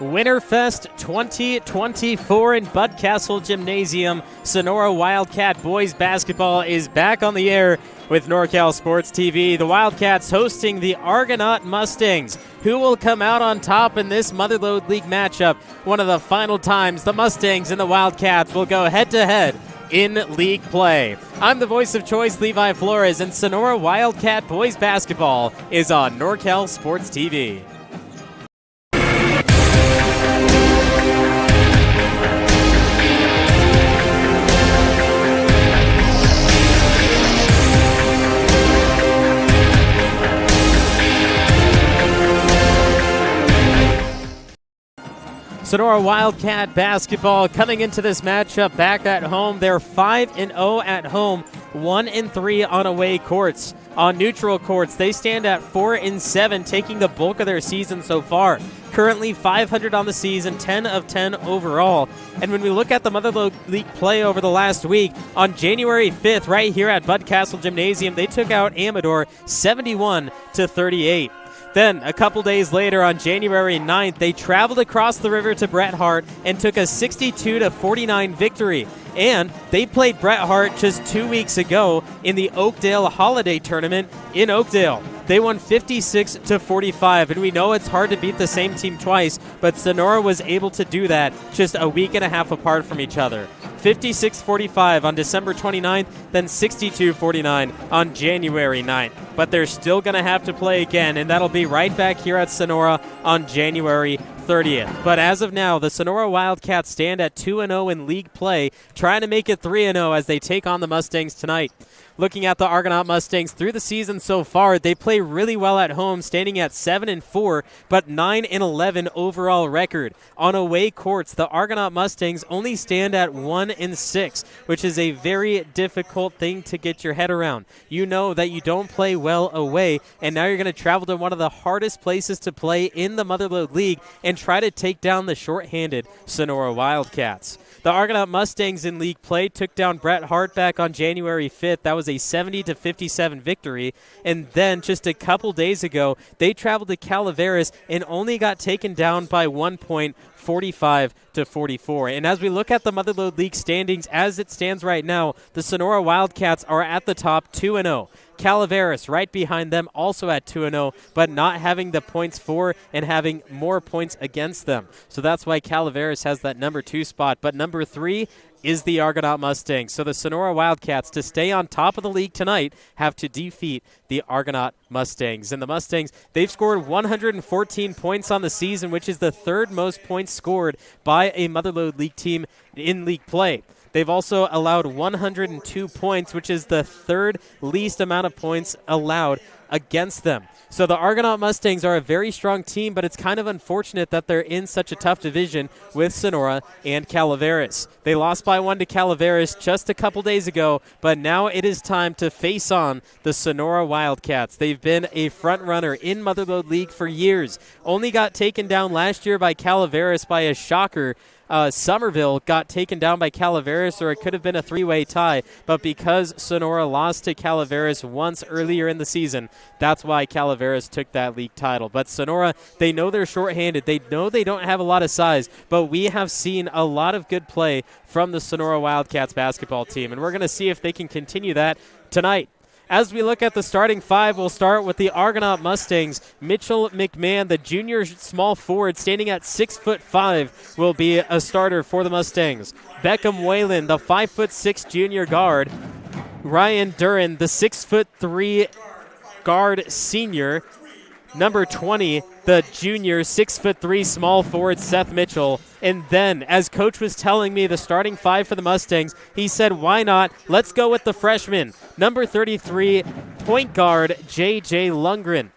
Winterfest 2024 in Bud Castle Gymnasium. Sonora Wildcat boys basketball is back on the air with NorCal Sports TV. The Wildcats hosting the Argonaut Mustangs. Who will come out on top in this Motherlode League matchup? One of the final times the Mustangs and the Wildcats will go head-to-head in league play. I'm the voice of choice, Levi Flores, and Sonora Wildcat boys basketball is on NorCal Sports TV. Sonora Wildcat basketball coming into this matchup back at home. They're 5-0 at home, 1-3 on away courts. On neutral courts, they stand at 4-7, taking the bulk of their season so far. Currently 500 on the season, 10 of 10 overall. And when we look at the Motherlode League play over the last week, on January 5th, right here at Bud Castle Gymnasium, they took out Amador 71-38. Then, a couple days later, on January 9th, they traveled across the river to Bret Harte and took a 62-49 victory. And they played Bret Harte just 2 weeks ago in the Oakdale Holiday Tournament in Oakdale. They won 56-45, and we know it's hard to beat the same team twice, but Sonora was able to do that just a week and a half apart from each other. 56-45 on December 29th, then 62-49 on January 9th. But they're still going to have to play again, and that'll be right back here at Sonora on January 30th. But as of now, the Sonora Wildcats stand at 2-0 in league play, trying to make it 3-0 as they take on the Mustangs tonight. Looking at the Argonaut Mustangs through the season so far, they play really well at home, standing at 7-4, but 9-11 overall record. On away courts, the Argonaut Mustangs only stand at 1-6, which is a very difficult thing to get your head around. You know that you don't play well away, and now you're going to travel to one of the hardest places to play in the Motherlode League and try to take down the shorthanded Sonora Wildcats. The Argonaut Mustangs in league play took down Bret Harte back on January 5th. That was a 70-57 victory. And then just a couple days ago, they traveled to Calaveras and only got taken down by 1 point, 45-44. And as we look at the Motherlode League standings as it stands right now, the Sonora Wildcats are at the top 2-0. Calaveras right behind them, also at 2-0, but not having the points for and having more points against them. So that's why Calaveras has that number 2 spot. But number 3 is the Argonaut Mustangs. So the Sonora Wildcats, to stay on top of the league tonight, have to defeat the Argonaut Mustangs. And the Mustangs, they've scored 114 points on the season, which is the third most points scored by a Motherlode League team in league play. They've also allowed 102 points, which is the third least amount of points allowed against them. So the Argonaut Mustangs are a very strong team, but it's kind of unfortunate that they're in such a tough division with Sonora and Calaveras. They lost by 1 to Calaveras just a couple days ago, but now it is time to face on the Sonora Wildcats. They've been a front runner in Motherlode League for years. Only got taken down last year by Calaveras by a shocker Somerville got taken down by Calaveras, or it could have been a three-way tie. But because Sonora lost to Calaveras once earlier in the season, that's why Calaveras took that league title. But Sonora, they know they're shorthanded. They know they don't have a lot of size, but we have seen a lot of good play from the Sonora Wildcats basketball team, and we're going to see if they can continue that tonight. As we look at the starting five, we'll start with the Argonaut Mustangs. Mitchell McMahon, the junior small forward, standing at 6'5", will be a starter for the Mustangs. Beckham Whalen, the 5'6" junior guard. Ryan Duran, the 6'3" guard senior. Number 20, the junior 6'3" small forward Seth Mitchell. And then, as coach was telling me the starting five for the Mustangs, he said, why not? Let's go with the freshman. Number 33, point guard J.J. Lundgren.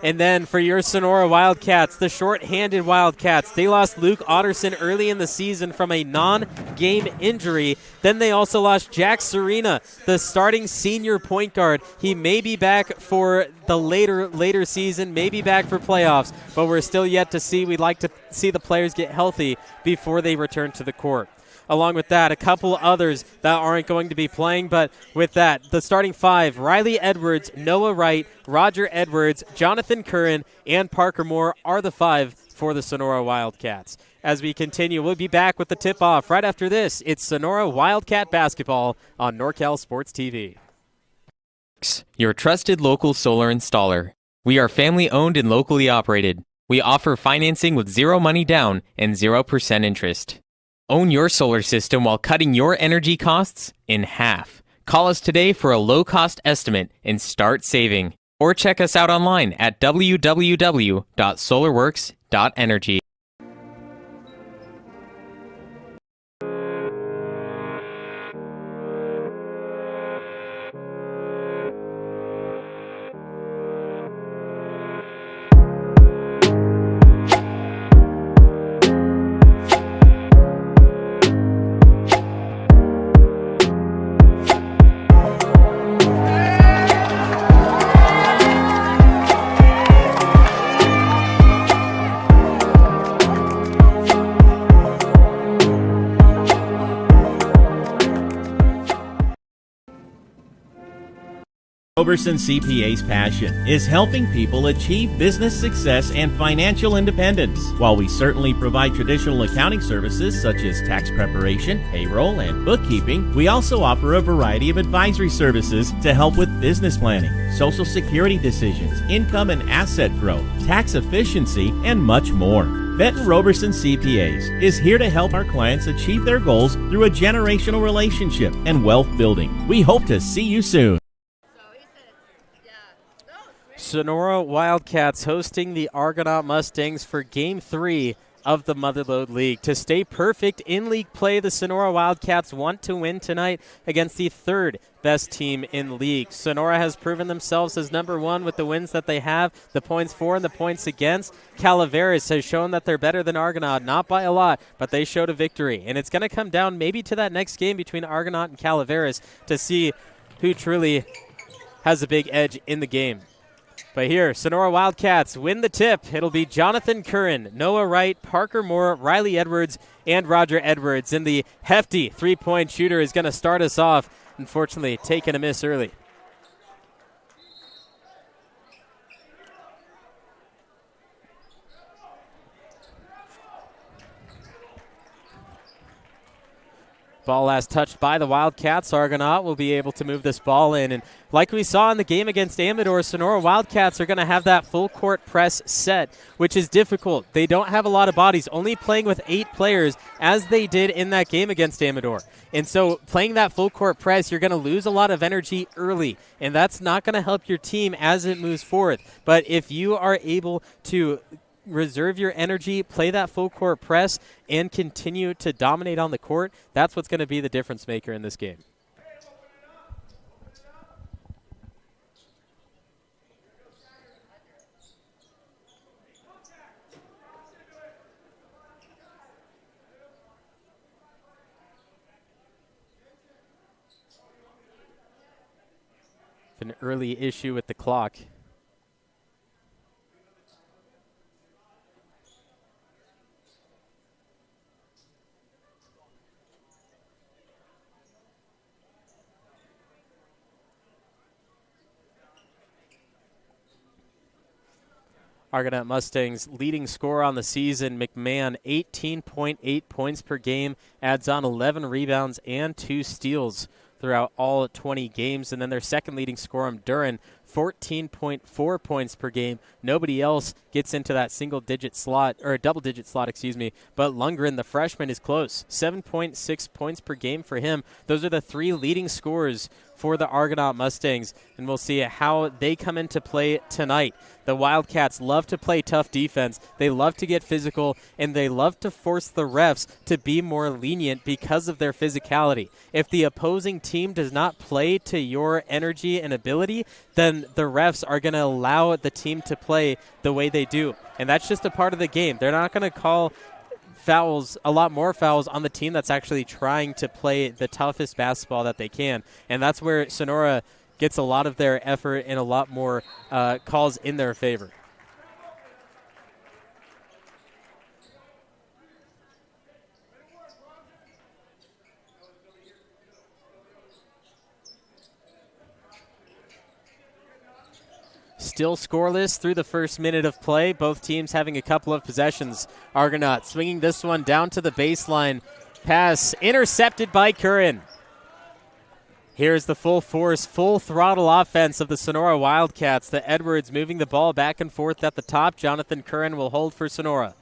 And then for your Sonora Wildcats, the short-handed Wildcats, they lost Luke Otterson early in the season from a non-game injury. Then they also lost Jack Serena, the starting senior point guard. He may be back for the later season, may be back for playoffs, but we're still yet to see. We'd like to see the players get healthy before they return to the court. Along with that, a couple others that aren't going to be playing, but with that, the starting five, Riley Edwards, Noah Wright, Roger Edwards, Jonathan Curran, and Parker Moore are the five for the Sonora Wildcats. As we continue, we'll be back with the tip-off right after this. It's Sonora Wildcat Basketball on NorCal Sports TV. Your trusted local solar installer. We are family-owned and locally operated. We offer financing with zero money down and 0% interest. Own your solar system while cutting your energy costs in half. Call us today for a low-cost estimate and start saving. Or check us out online at www.solarworks.energy. Roberson CPA's passion is helping people achieve business success and financial independence. While we certainly provide traditional accounting services such as tax preparation, payroll, and bookkeeping, we also offer a variety of advisory services to help with business planning, social security decisions, income and asset growth, tax efficiency, and much more. Benton Roberson CPAs is here to help our clients achieve their goals through a generational relationship and wealth building. We hope to see you soon. Sonora Wildcats hosting the Argonaut Mustangs for Game 3 of the Motherlode League. To stay perfect in league play, the Sonora Wildcats want to win tonight against the third best team in league. Sonora has proven themselves as number one with the wins that they have, the points for and the points against. Calaveras has shown that they're better than Argonaut, not by a lot, but they showed a victory. And it's going to come down maybe to that next game between Argonaut and Calaveras to see who truly has a big edge in the game. But here, Sonora Wildcats win the tip. It'll be Jonathan Curran, Noah Wright, Parker Moore, Riley Edwards, and Roger Edwards. And the hefty three-point shooter is going to start us off, unfortunately taking a miss early. Ball last touched by the Wildcats. Argonaut will be able to move this ball in. And like we saw in the game against Amador, Sonora Wildcats are going to have that full court press set, which is difficult. They don't have a lot of bodies, only playing with 8 players as they did in that game against Amador. And so playing that full court press, you're going to lose a lot of energy early, and that's not going to help your team as it moves forward. But if you are able to reserve your energy, play that full court press, and continue to dominate on the court, that's what's going to be the difference maker in this game. An early issue with the clock. Argonaut Mustangs leading scorer on the season, McMahon, 18.8 points per game, adds on 11 rebounds and 2 steals throughout all 20 games. And then their second leading scorer, Duran, 14.4 points per game. Nobody else gets into that single-digit slot, or a double-digit slot, but Lundgren, the freshman, is close. 7.6 points per game for him. Those are the 3 leading scorers for the Argonaut Mustangs, and we'll see how they come into play tonight. The Wildcats love to play tough defense. They love to get physical, and they love to force the refs to be more lenient because of their physicality. If the opposing team does not play to your energy and ability, then the refs are going to allow the team to play the way they do, and that's just a part of the game. They're not going to call fouls, a lot more fouls on the team that's actually trying to play the toughest basketball that they can. And that's where Sonora gets a lot of their effort and a lot more calls in their favor. Still scoreless through the first minute of play. Both teams having a couple of possessions. Argonaut swinging this one down to the baseline. Pass intercepted by Curran. Here's the full force, full throttle offense of the Sonora Wildcats. The Edwards moving the ball back and forth at the top. Jonathan Curran will hold for Sonora.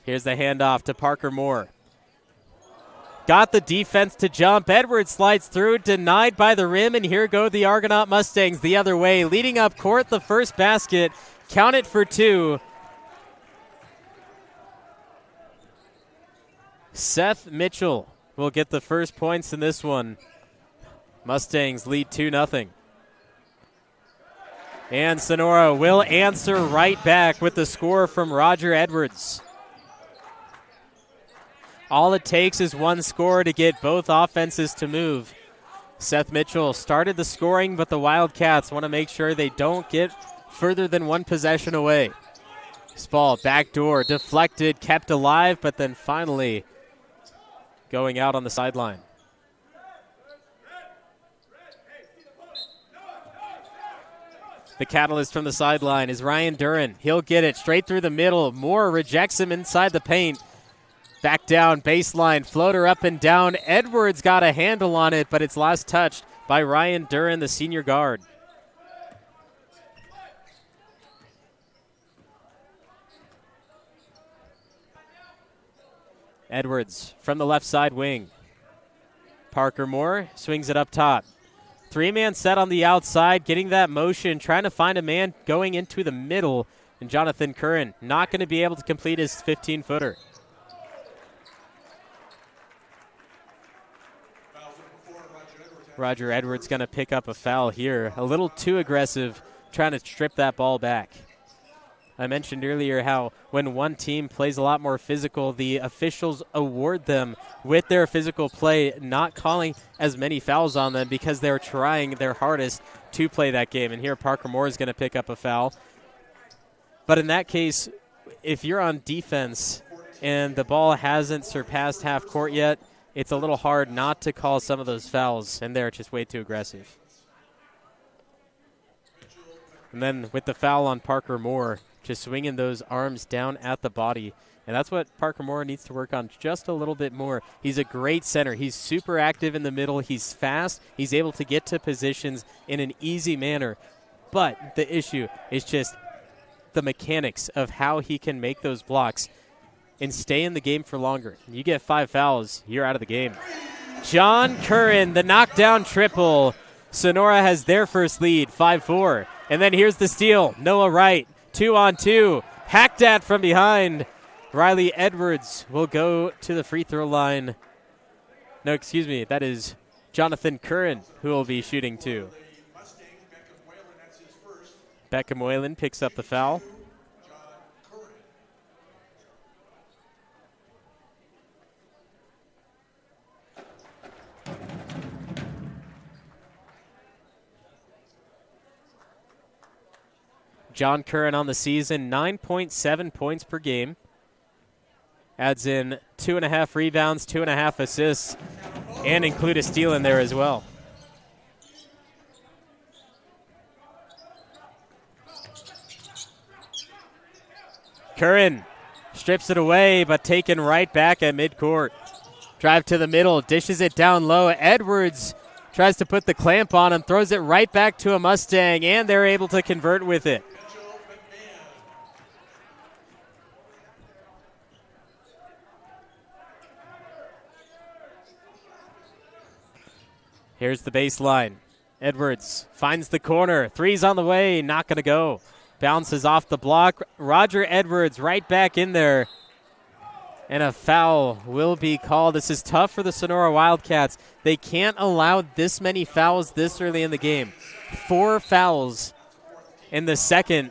Here's the handoff to Parker Moore. Got the defense to jump. Edwards slides through, denied by the rim, and here go the Argonaut Mustangs the other way. Leading up court, the first basket. Count it for 2. Seth Mitchell will get the first points in this one. Mustangs lead 2-0. And Sonora will answer right back with the score from Roger Edwards. All it takes is one score to get both offenses to move. Seth Mitchell started the scoring, but the Wildcats want to make sure they don't get further than one possession away. This ball, backdoor, deflected, kept alive, but then finally going out on the sideline. The catalyst from the sideline is Ryan Duran. He'll get it straight through the middle. Moore rejects him inside the paint. Back down, baseline, floater up and down. Edwards got a handle on it, but it's last touched by Ryan Duran, the senior guard. Edwards from the left side wing. Parker Moore swings it up top. 3-man set on the outside, getting that motion, trying to find a man going into the middle. And Jonathan Curran not going to be able to complete his 15-footer. Roger Edwards going to pick up a foul here. A little too aggressive, trying to strip that ball back. I mentioned earlier how when one team plays a lot more physical, the officials award them with their physical play, not calling as many fouls on them because they're trying their hardest to play that game. And here Parker Moore is going to pick up a foul. But in that case, if you're on defense and the ball hasn't surpassed half court yet, it's a little hard not to call some of those fouls, and they're just way too aggressive. And then with the foul on Parker Moore, just swinging those arms down at the body. And that's what Parker Moore needs to work on just a little bit more. He's a great center. He's super active in the middle. He's fast. He's able to get to positions in an easy manner. But the issue is just the mechanics of how he can make those blocks and stay in the game for longer. You get 5 fouls, you're out of the game. John Curran, the knockdown triple. Sonora has their first lead, 5-4. And then here's the steal. Noah Wright, 2-on-2. Hacked at from behind. Riley Edwards will go to the free throw line. No, excuse me, that is Jonathan Curran who will be shooting 2. Beckham Whalen picks up the foul. John Curran on the season, 9.7 points per game. Adds in 2.5 rebounds, 2.5 assists, and include a steal in there as well. Curran strips it away, but taken right back at midcourt. Drive to the middle, dishes it down low. Edwards tries to put the clamp on him, throws it right back to a Mustang, and they're able to convert with it. Here's the baseline. Edwards finds the corner. Three's on the way, not going to go. Bounces off the block. Roger Edwards right back in there. And a foul will be called. This is tough for the Sonora Wildcats. They can't allow this many fouls this early in the game. 4 fouls in the second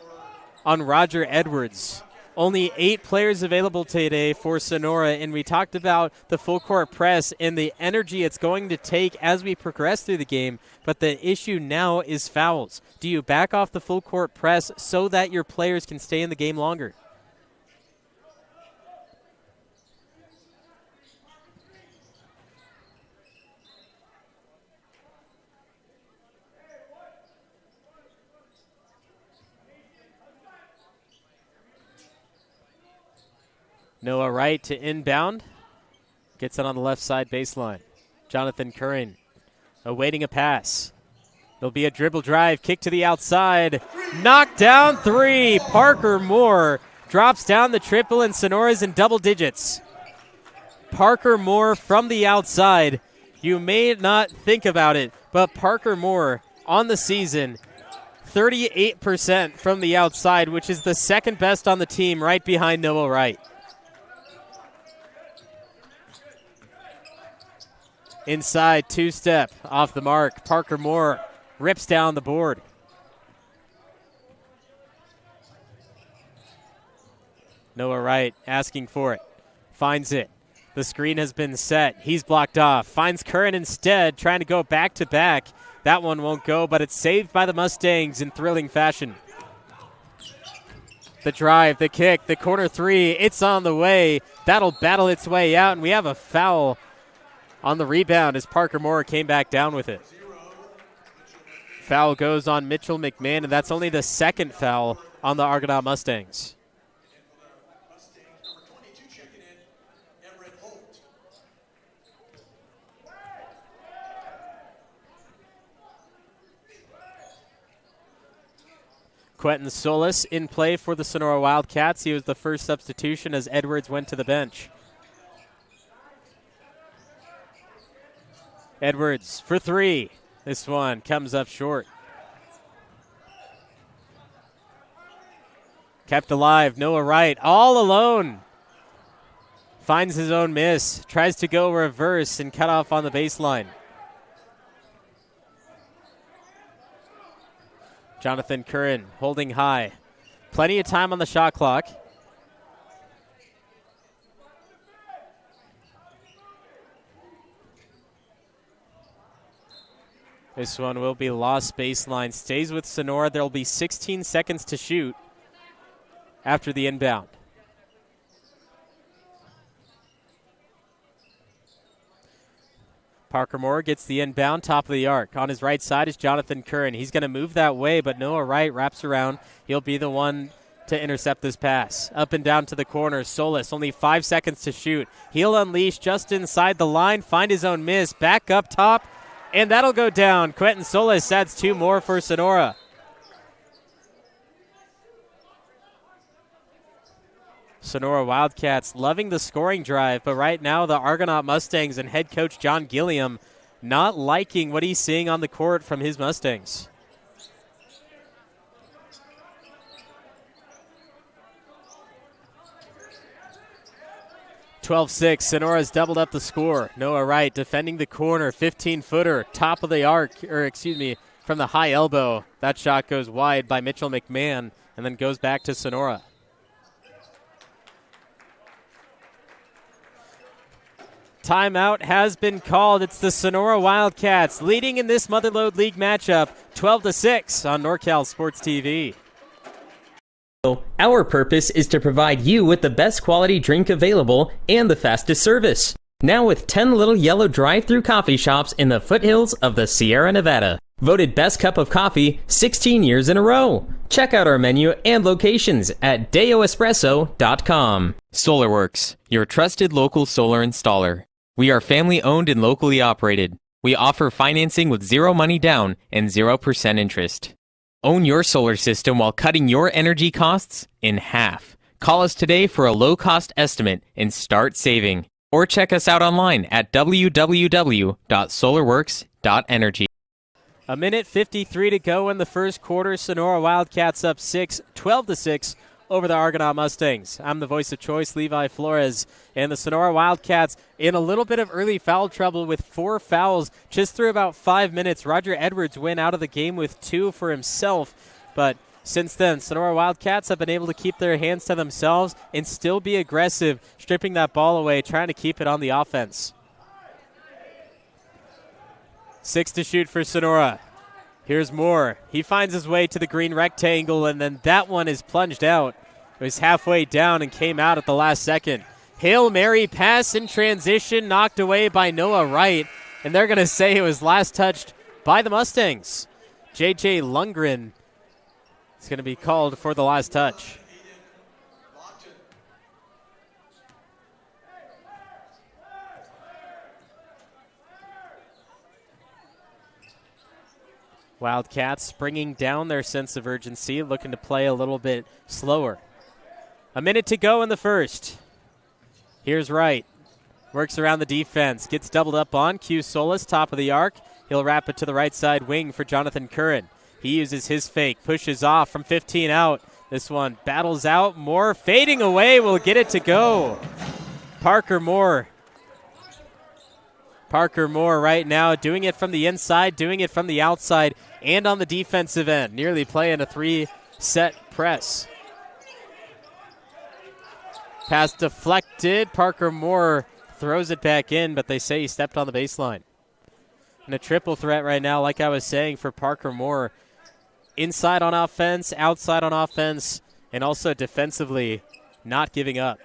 on Roger Edwards. Only 8 players available today for Sonora, and we talked about the full court press and the energy it's going to take as we progress through the game, but the issue now is fouls. Do you back off the full court press so that your players can stay in the game longer? Noah Wright to inbound. Gets it on the left side baseline. Jonathan Curran awaiting a pass. There'll be a dribble drive, kick to the outside. Knocked down 3. Parker Moore drops down the triple, and Sonora's in double digits. Parker Moore from the outside. You may not think about it, but Parker Moore on the season, 38% from the outside, which is the second best on the team right behind Noah Wright. Inside, 2-step, off the mark. Parker Moore rips down the board. Noah Wright asking for it. Finds it. The screen has been set. He's blocked off. Finds Curran instead, trying to go back-to-back. That one won't go, but it's saved by the Mustangs in thrilling fashion. The drive, the kick, the corner 3. It's on the way. That'll battle its way out, and we have a foul on the rebound as Parker Moore came back down with it. Foul goes on Mitchell McMahon, and that's only the second foul on the Argonaut Mustangs. Quentin Solis in play for the Sonora Wildcats. He was the first substitution as Edwards went to the bench. Edwards for 3. This one comes up short. Kept alive, Noah Wright all alone. Finds his own miss, tries to go reverse and cut off on the baseline. Jonathan Curran holding high. Plenty of time on the shot clock. This one will be lost baseline. Stays with Sonora. There will be 16 seconds to shoot after the inbound. Parker Moore gets the inbound, top of the arc. On his right side is Jonathan Curran. He's going to move that way, but Noah Wright wraps around. He'll be the one to intercept this pass. Up and down to the corner. Solis, only 5 seconds to shoot. He'll unleash just inside the line, find his own miss. Back up top, and that'll go down. Quentin Solis adds 2 more for Sonora. Sonora Wildcats loving the scoring drive, but right now the Argonaut Mustangs and head coach John Gilliam not liking what he's seeing on the court from his Mustangs. (12-6). Sonora's doubled up the score. Noah Wright defending the corner, 15-footer, top of the arc, from the high elbow. That shot goes wide by Mitchell McMahon and then goes back to Sonora. Timeout has been called. It's the Sonora Wildcats leading in this Motherlode League matchup, 12-6 on NorCal Sports TV. Our purpose is to provide you with the best quality drink available and the fastest service. Now with 10 little yellow drive-through coffee shops in the foothills of the Sierra Nevada. Voted Best Cup of Coffee 16 years in a row. Check out our menu and locations at deoespresso.com. SolarWorks, your trusted local solar installer. We are family owned and locally operated. We offer financing with zero money down and 0% interest. Own your solar system while cutting your energy costs in half. Call us today for a low-cost estimate and start saving. Or check us out online at www.solarworks.energy. A minute 53 to go in the first quarter. Sonora Wildcats up 12-6 over the Argonaut Mustangs. I'm the voice of choice, Levi Flores, and the Sonora Wildcats in a little bit of early foul trouble with 4 fouls just through about 5 minutes. Roger Edwards went out of the game with 2 for himself, but since then, Sonora Wildcats have been able to keep their hands to themselves and still be aggressive, stripping that ball away, trying to keep it on the offense. 6 to shoot for Sonora. Here's Moore. He finds his way to the green rectangle, and then that one is plunged out. It was halfway down and came out at the last second. Hail Mary pass in transition, knocked away by Noah Wright, and they're going to say it was last touched by the Mustangs. J.J. Lundgren is going to be called for the last touch. Wildcats bringing down their sense of urgency, looking to play a little bit slower. A minute to go in the first. Here's Wright. Works around the defense. Gets doubled up on. Q Solis, top of the arc. He'll wrap it to the right side wing for Jonathan Curran. He uses his fake. Pushes off from 15 out. This one battles out. Moore fading away. Will get it to go. Parker Moore right now doing it from the inside, doing it from the outside, and on the defensive end. Nearly playing a 3-set press. Pass deflected. Parker Moore throws it back in, but they say he stepped on the baseline. And a triple threat right now, like I was saying, for Parker Moore. Inside on offense, outside on offense, and also defensively not giving up.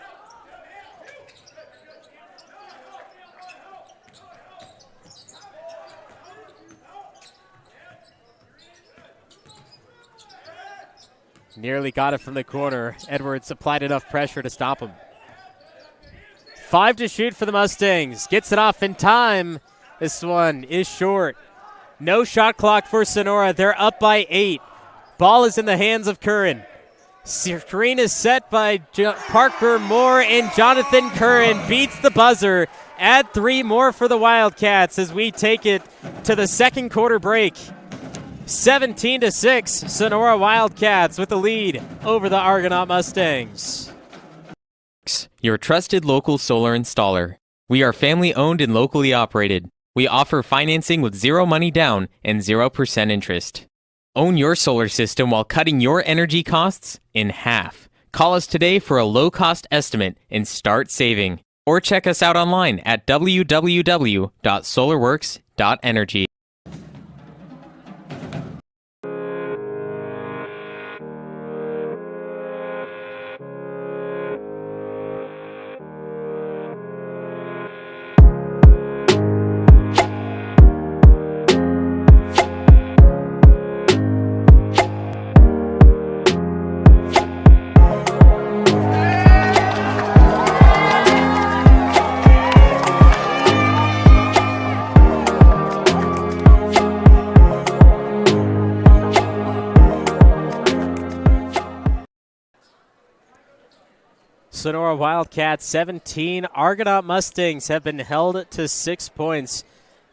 Nearly got it from the corner. Edwards applied enough pressure to stop him. 5 to shoot for the Mustangs. Gets it off in time. This one is short. No shot clock for Sonora. They're up by 8. Ball is in the hands of Curran. Screen is set by Parker Moore, and Jonathan Curran beats the buzzer. Add 3 more for the Wildcats as we take it to the second quarter break. 17-6, Sonora Wildcats with the lead over the Argonaut Mustangs. Your trusted local solar installer. We are family owned and locally operated. We offer financing with zero money down and 0% interest. Own your solar system while cutting your energy costs in half. Call us today for a low-cost estimate and start saving. Or check us out online at www.solarworks.energy. Sonora Wildcats 17. Argonaut Mustangs have been held to 6 points.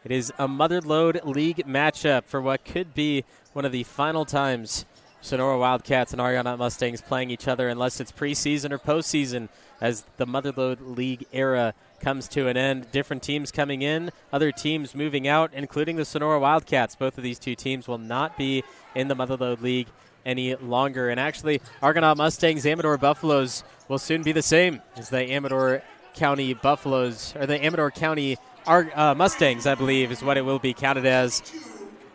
It is a Motherlode League matchup for what could be one of the final times Sonora Wildcats and Argonaut Mustangs playing each other, unless it's preseason or postseason, as the Motherlode League era comes to an end. Different teams coming in, other teams moving out, including the Sonora Wildcats. Both of these two teams will not be in the Motherlode League any longer. And actually, Argonaut Mustangs, Amador Buffaloes will soon be the same as the Amador County Buffaloes, or the Amador County Mustangs, I believe, is what it will be counted as.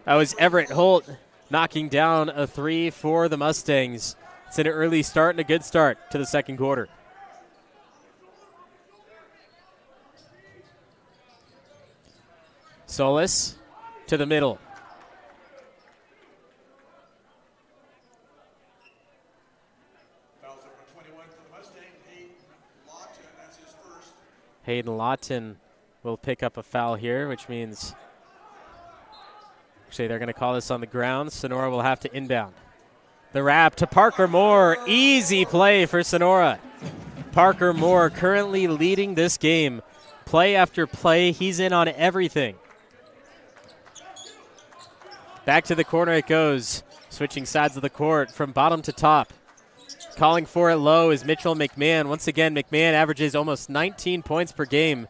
That was Everett Holt knocking down a 3 for the Mustangs. It's an early start and a good start to the second quarter. Solis to the middle. Hayden Lawton will pick up a foul here, which means actually they're going to call this on the ground. Sonora will have to inbound. The wrap to Parker Moore. Easy play for Sonora. Parker Moore currently leading this game. Play after play, he's in on everything. Back to the corner it goes. Switching sides of the court from bottom to top. Calling for it low is Mitchell McMahon. Once again, McMahon averages almost 19 points per game.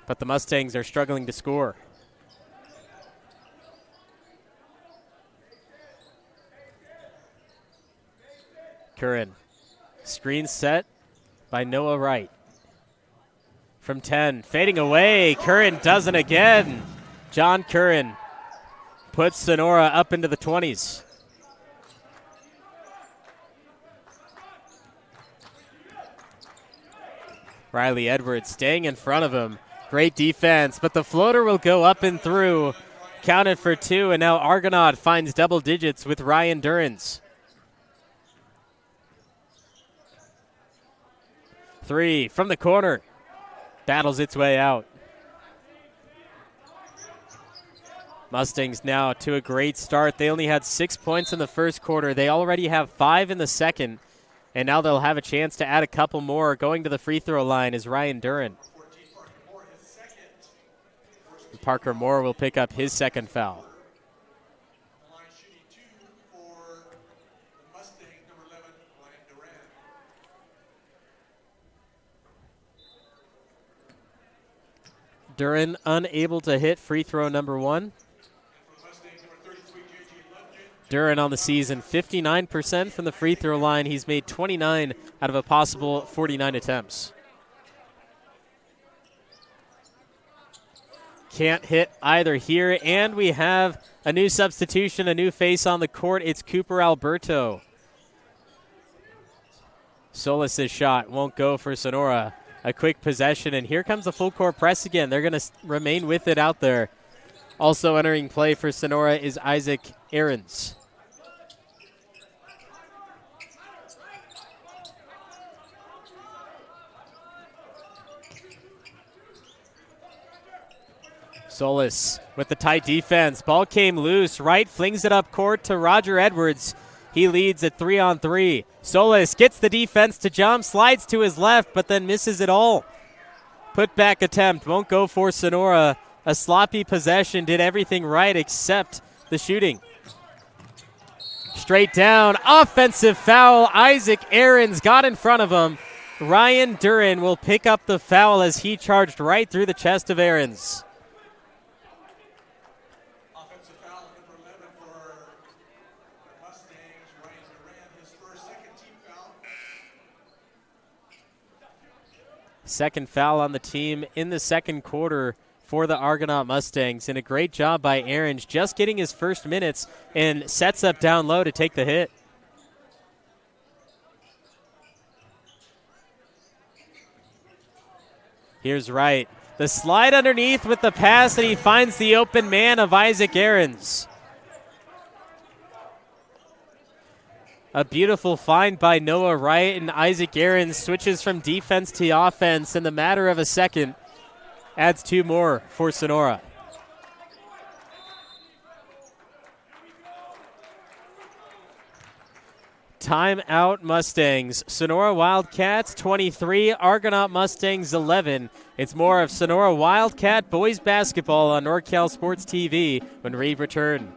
But the Mustangs are struggling to score. Curran. Screen set by Noah Wright. From 10, fading away. Curran does it again. John Curran puts Sonora up into the 20s. Riley Edwards staying in front of him. Great defense, but the floater will go up and through. Counted for 2, and now Argonaut finds double digits with Ryan Durans. 3 from the corner. Battles its way out. Mustangs now to a great start. They only had 6 points in the first quarter. They already have 5 in the second. And now they'll have a chance to add a couple more. Going to the free throw line is Ryan Duran. Parker Moore will pick up his second foul. Duran unable to hit free throw number 1. Duran on the season, 59% from the free throw line. He's made 29 out of a possible 49 attempts. Can't hit either here, and we have a new substitution, a new face on the court. It's Cooper Alberto. Solis' shot won't go for Sonora. A quick possession, and here comes the full court press again. They're going to remain with it out there. Also entering play for Sonora is Isaac Aarons. Solis with the tight defense. Ball came loose. Wright flings it up court to Roger Edwards. He leads at 3-on-3. Solis gets the defense to jump, slides to his left, but then misses it all. Put back attempt won't go for Sonora. A sloppy possession, did everything right except the shooting. Straight down, offensive foul. Isaac Aarons got in front of him. Ryan Duran will pick up the foul as he charged right through the chest of Aarons. Second foul on the team in the second quarter for the Argonaut Mustangs. And a great job by Aarons, just getting his first minutes and sets up down low to take the hit. Here's Wright. The slide underneath with the pass, and he finds the open man of Isaac Aarons. A beautiful find by Noah Wright, and Isaac Aarons switches from defense to offense in the matter of a second. Adds 2 more for Sonora. Timeout Mustangs. Sonora Wildcats 23, Argonaut Mustangs 11. It's more of Sonora Wildcat boys basketball on NorCal Sports TV when we return.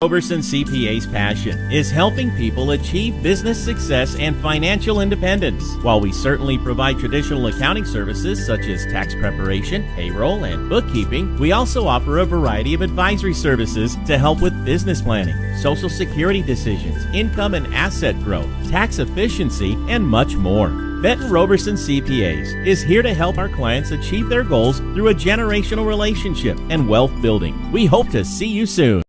Roberson CPA's passion is helping people achieve business success and financial independence. While we certainly provide traditional accounting services such as tax preparation, payroll, and bookkeeping, we also offer a variety of advisory services to help with business planning, social security decisions, income and asset growth, tax efficiency, and much more. Benton Roberson CPAs is here to help our clients achieve their goals through a generational relationship and wealth building. We hope to see you soon.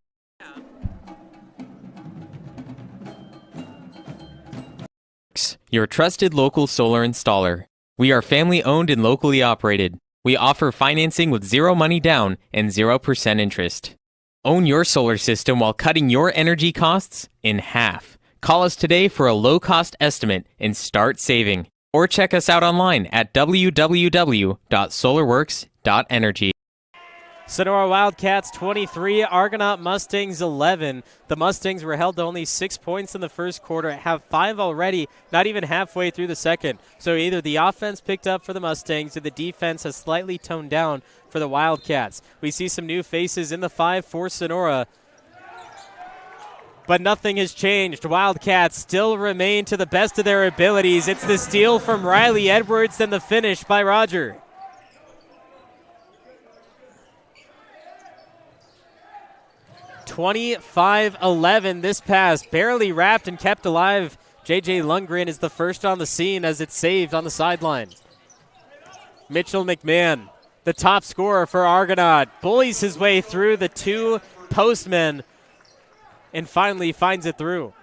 Your trusted local solar installer. We are family owned and locally operated. We offer financing with 0 money down and 0% interest. Own your solar system while cutting your energy costs in half. Call us today for a low-cost estimate and start saving. Or check us out online at www.solarworks.energy. Sonora Wildcats 23, Argonaut Mustangs 11. The Mustangs were held to only 6 points in the first quarter, have 5 already, not even halfway through the second. So either the offense picked up for the Mustangs or the defense has slightly toned down for the Wildcats. We see some new faces in the 5 for Sonora, but nothing has changed. Wildcats still remain to the best of their abilities. It's the steal from Riley Edwards, then the finish by Roger. (25-11) this pass, barely wrapped and kept alive. J.J. Lundgren is the first on the scene as it's saved on the sideline. Mitchell McMahon, the top scorer for Argonaut, bullies his way through the 2 postmen and finally finds it through.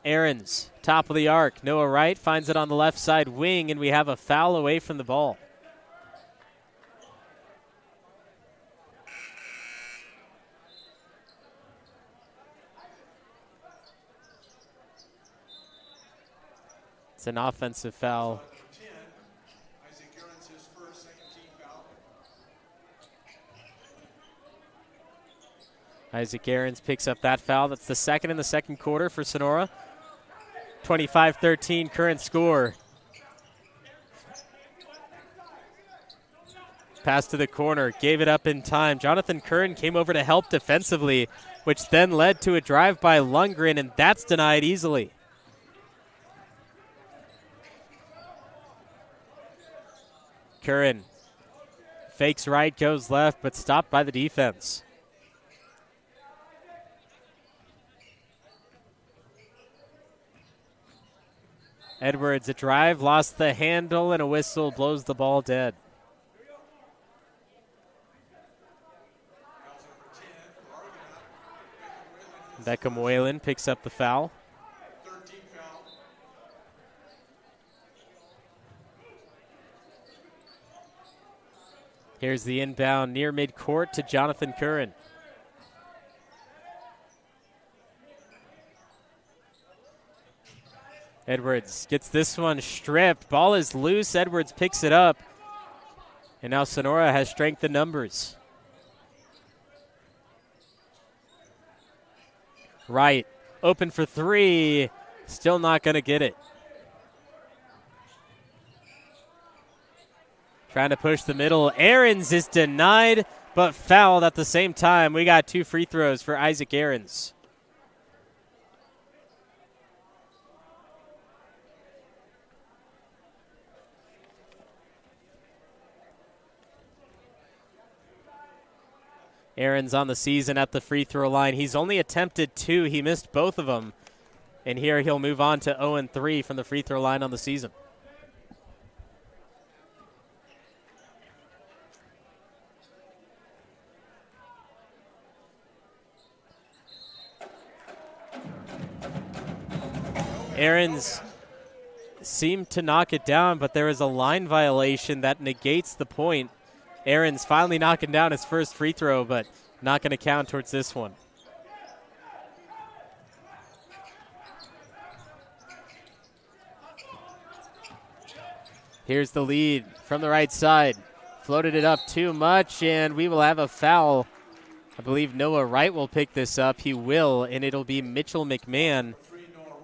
Aarons, top of the arc. Noah Wright finds it on the left side wing, and we have a foul away from the ball. It's an offensive foul. Isaac Aarons picks up that foul. That's the second in the second quarter for Sonora. 25-13 current score. Pass to the corner, gave it up in time. Jonathan Curran came over to help defensively, which then led to a drive by Lundgren, and that's denied easily. Curran fakes right, goes left, but stopped by the defense. Edwards, a drive, lost the handle, and a whistle blows the ball dead. Beckham Whalen picks up the foul. Here's the inbound near midcourt to Jonathan Curran. Edwards gets this one stripped. Ball is loose. Edwards picks it up. And now Sonora has strength in numbers. Wright, open for 3. Still not going to get it. Trying to push the middle. Aarons is denied, but fouled at the same time. We got 2 free throws for Isaac Aarons. Aarons on the season at the free throw line. He's only attempted 2. He missed both of them. And here he'll move on to 0-3 from the free throw line on the season. Aarons seemed to knock it down, but there is a line violation that negates the point. Aarons finally knocking down his first free throw, but not going to count towards this one. Here's the lead from the right side. Floated it up too much, and we will have a foul. I believe Noah Wright will pick this up. He will, and it'll be Mitchell McMahon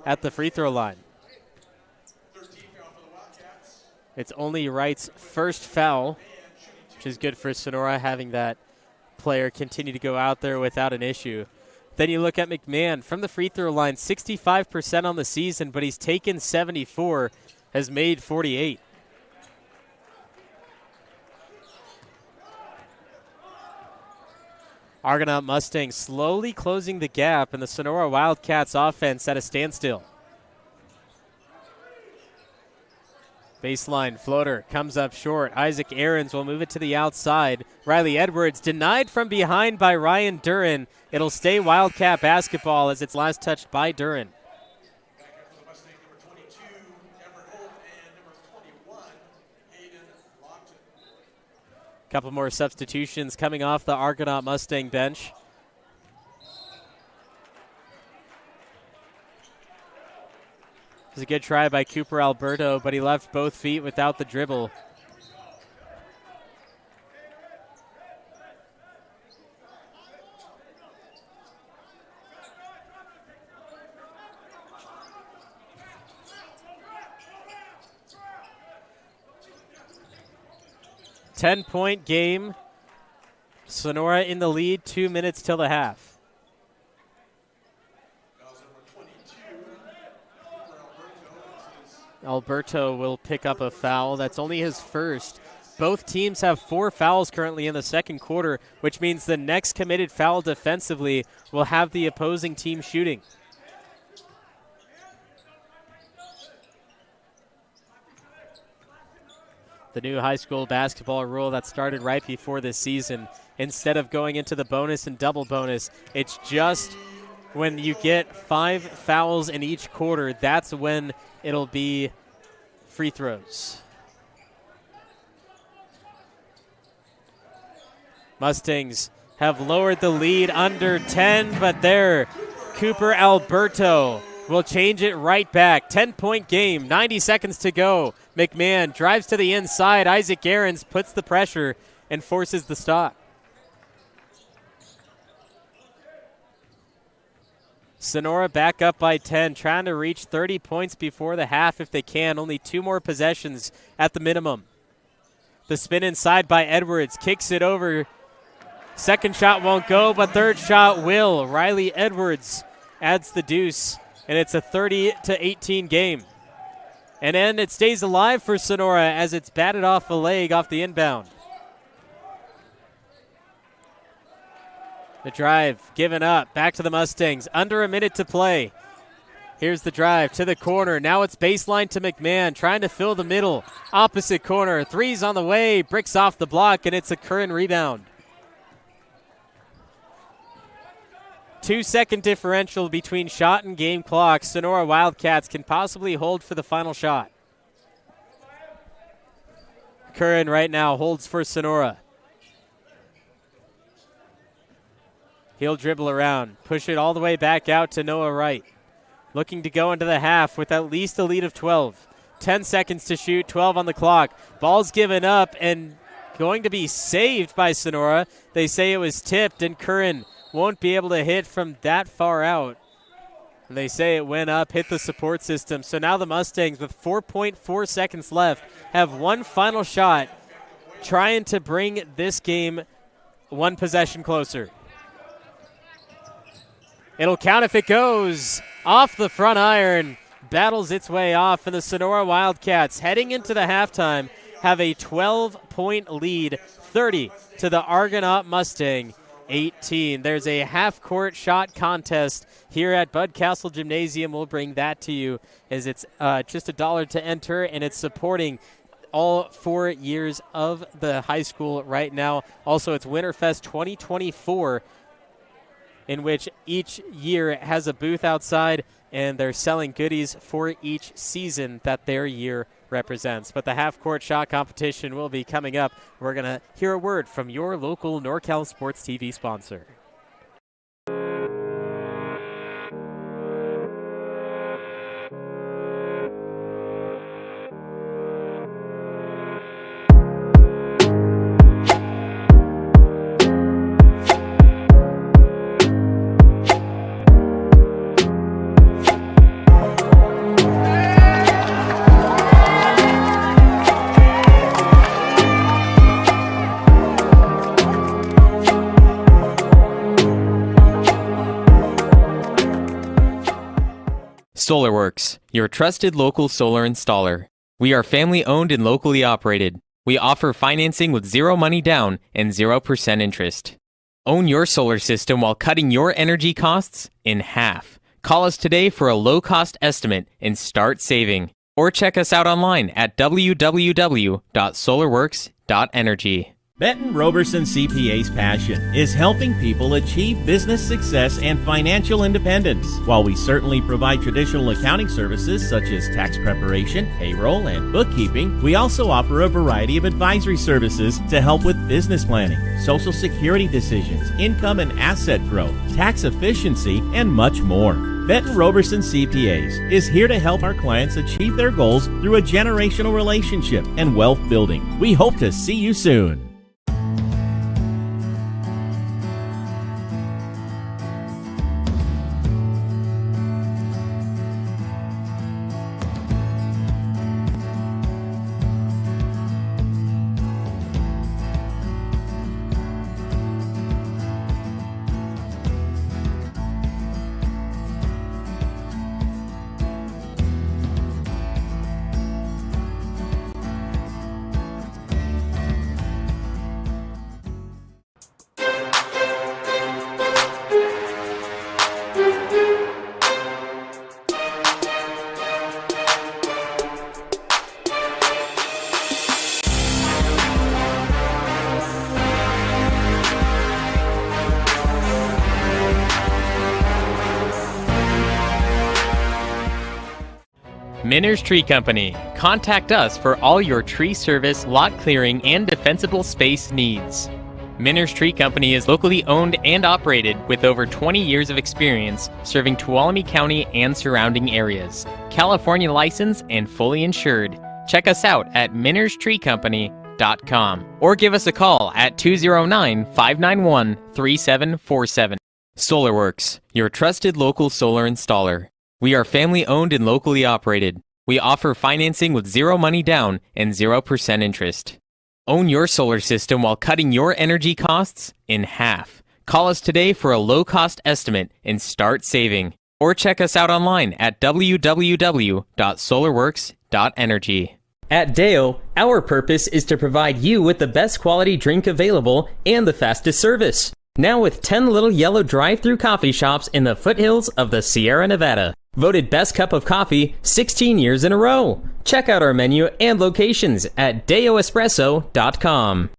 at the free throw line. It's only Wright's first foul, which is good for Sonora, having that player continue to go out there without an issue. Then you look at McMahon from the free throw line, 65% on the season, but he's taken 74, has made 48. Argonaut Mustangs slowly closing the gap, and the Sonora Wildcats offense at a standstill. Baseline floater comes up short. Isaac Aarons will move it to the outside. Riley Edwards denied from behind by Ryan Duran. It'll stay Wildcat basketball as it's last touched by Duran. Couple more substitutions coming off the Argonaut Mustang bench. It was a good try by Cooper Alberto, but he left both feet without the dribble. Ten-point game. Sonora in the lead, 2 minutes till the half. Alberto will pick up a foul. That's only his first. Both teams have 4 fouls currently in the second quarter, which means the next committed foul defensively will have the opposing team shooting. The new high school basketball rule that started right before this season, instead of going into the bonus and double bonus, it's just when you get 5 fouls in each quarter, that's when it'll be free throws. Mustangs have lowered the lead under 10, but there, Cooper Alberto will change it right back. 10-point game, 90 seconds to go. McMahon drives to the inside. Isaac Aarons puts the pressure and forces the stop. Sonora back up by 10, trying to reach 30 points before the half if they can. Only 2 more possessions at the minimum. The spin inside by Edwards, kicks it over. Second shot won't go, but third shot will. Riley Edwards adds the deuce, and it's a 30-18 game. And then it stays alive for Sonora as it's batted off a leg off the inbound. The drive given up. Back to the Mustangs. Under a minute to play. Here's the drive to the corner. Now it's baseline to McMahon, trying to fill the middle. Opposite corner. Three's on the way. Bricks off the block, and it's a Curran rebound. 2-second differential between shot and game clock. Sonora Wildcats can possibly hold for the final shot. Curran right now holds for Sonora. He'll dribble around, push it all the way back out to Noah Wright. Looking to go into the half with at least a lead of 12. 10 seconds to shoot, 12 on the clock. Ball's given up and going to be saved by Sonora. They say it was tipped, and Curran won't be able to hit from that far out. And they say it went up, hit the support system. So now the Mustangs, with 4.4 seconds left, have one final shot, trying to bring this game one possession closer. It'll count if it goes. Off the front iron, battles its way off, and the Sonora Wildcats, heading into the halftime, have a 12-point lead, 30 to the Argonaut Mustang 18. There's a half-court shot contest here at Bud Castle Gymnasium. We'll bring that to you as it's just $1 to enter, and it's supporting all 4 years of the high school right now. Also, it's Winterfest 2024, in which each year has a booth outside, and they're selling goodies for each season that their year represents. But the half-court shot competition will be coming up. We're going to hear a word from your local NorCal Sports TV sponsor. SolarWorks, your trusted local solar installer. We are family owned and locally operated. We offer financing with 0 money down and 0% interest. Own your solar system while cutting your energy costs in half. Call us today for a low-cost estimate and start saving. Or check us out online at www.solarworks.energy. Benton Roberson CPA's passion is helping people achieve business success and financial independence. While we certainly provide traditional accounting services such as tax preparation, payroll, and bookkeeping, we also offer a variety of advisory services to help with business planning, Social Security decisions, income and asset growth, tax efficiency, and much more. Benton Roberson CPAs is here to help our clients achieve their goals through a generational relationship and wealth building. We hope to see you soon. Minner's Tree Company. Contact us for all your tree service, lot clearing, and defensible space needs. Minner's Tree Company is locally owned and operated with over 20 years of experience serving Tuolumne County and surrounding areas. California licensed and fully insured. Check us out at minnerstreecompany.com or give us a call at 209-591-3747. SolarWorks, your trusted local solar installer. We are family owned and locally operated. We offer financing with zero money down and 0% interest. Own your solar system while cutting your energy costs in half. Call us today for a low-cost estimate and start saving. Or check us out online at www.solarworks.energy. At Deo, our purpose is to provide you with the best quality drink available and the fastest service. Now with 10 little yellow drive-through coffee shops in the foothills of the Sierra Nevada. Voted best cup of coffee 16 years in a row. Check out our menu and locations at deoespresso.com.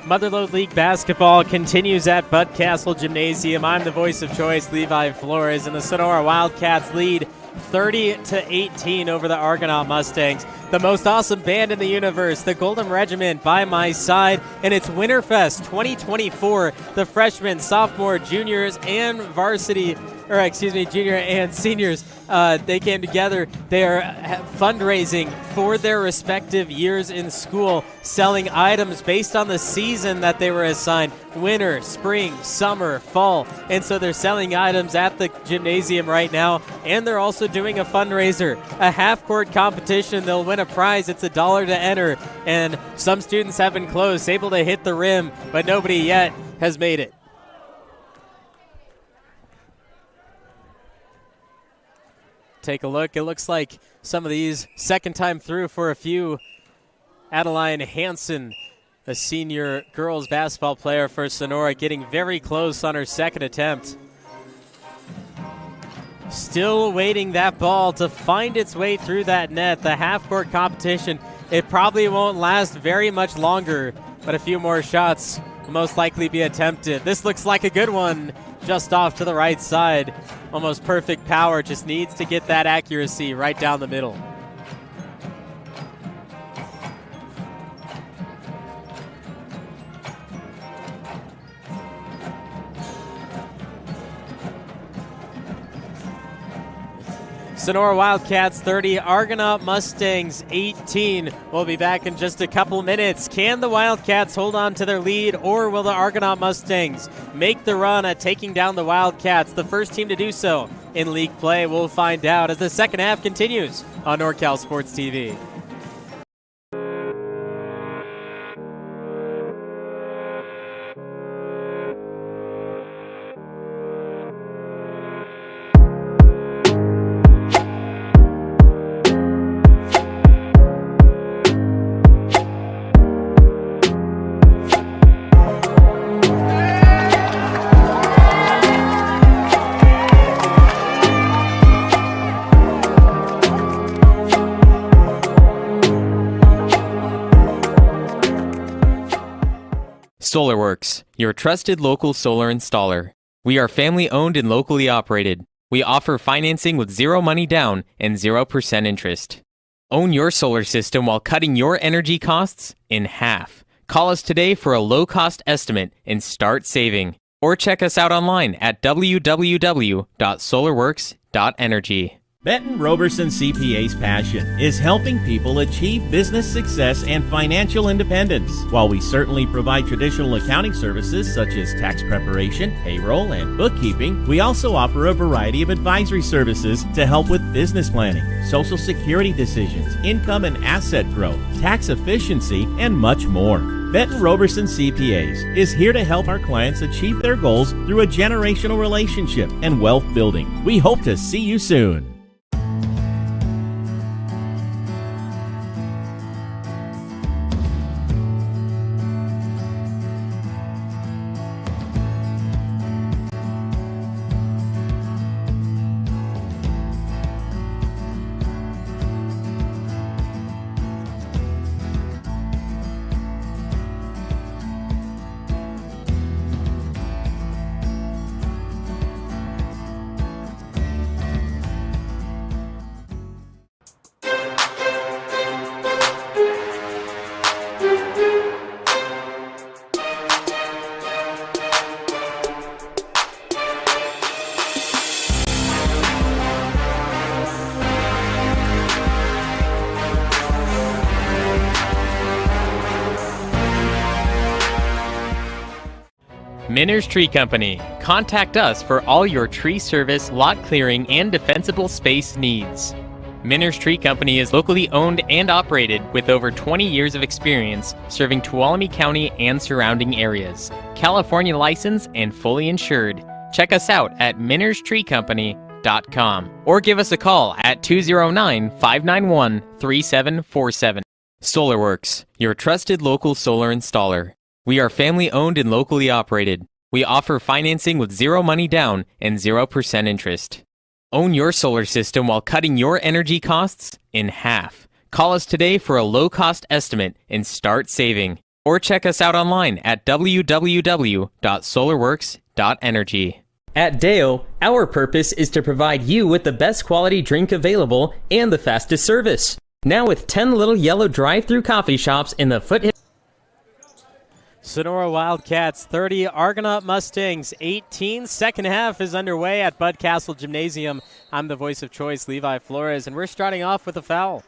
Motherlode League basketball continues at Bud Castle Gymnasium. I'm the voice of choice, Levi Flores, and the Sonora Wildcats lead 30-18 over the Argonaut Mustangs. The most awesome band in the universe, the Golden Regiment, by my side, and it's Winterfest 2024. The freshmen, sophomore, juniors, and junior and seniors, they came together. They are fundraising for their respective years in school, selling items based on the season that they were assigned: winter, spring, summer, fall. And so they're selling items at the gymnasium right now, and they're also doing a fundraiser, a half-court competition. They'll win a prize. It's $1 to enter, and some students have been close, able to hit the rim, but nobody yet has made it. Take a look. It looks like some of these second time through for a few Adeline Hansen, a senior girls basketball player for Sonora, getting very close on her second attempt. Still waiting that ball to find its way through that net. The half-court competition, it probably won't last very much longer, but a few more shots will most likely be attempted. This looks like a good one, just off to the right side. Almost perfect power, just needs to get that accuracy right down the middle. Sonora Wildcats 30, Argonaut Mustangs 18. We'll be back in just a couple minutes. Can the Wildcats hold on to their lead, or will the Argonaut Mustangs make the run at taking down the Wildcats? The first team to do so in league play. We'll find out as the second half continues on NorCal Sports TV. SolarWorks, your trusted local solar installer. We are family owned and locally operated. We offer financing with zero money down and 0% interest. Own your solar system while cutting your energy costs in half. Call us today for a low-cost estimate and start saving. Or check us out online at www.solarworks.energy. Benton Roberson CPA's passion is helping people achieve business success and financial independence. While we certainly provide traditional accounting services such as tax preparation, payroll, and bookkeeping, we also offer a variety of advisory services to help with business planning, social security decisions, income and asset growth, tax efficiency, and much more. Benton Roberson CPAs is here to help our clients achieve their goals through a generational relationship and wealth building. We hope to see you soon. Minner's Tree Company. Contact us for all your tree service, lot clearing, and defensible space needs. Minner's Tree Company is locally owned and operated with over 20 years of experience serving Tuolumne County and surrounding areas. California licensed and fully insured. Check us out at minnerstreecompany.com or give us a call at 209-591-3747. SolarWorks, your trusted local solar installer. We are family owned and locally operated. We offer financing with zero money down and 0% interest. Own your solar system while cutting your energy costs in half. Call us today for a low-cost estimate and start saving. Or check us out online at www.solarworks.energy. At Deo, our purpose is to provide you with the best quality drink available and the fastest service. Now with 10 little yellow drive-through coffee shops in the foothill. Sonora Wildcats 30, Argonaut Mustangs 18. Second half is underway at Bud Castle Gymnasium. I'm the voice of choice, Levi Flores, and we're starting off with a foul.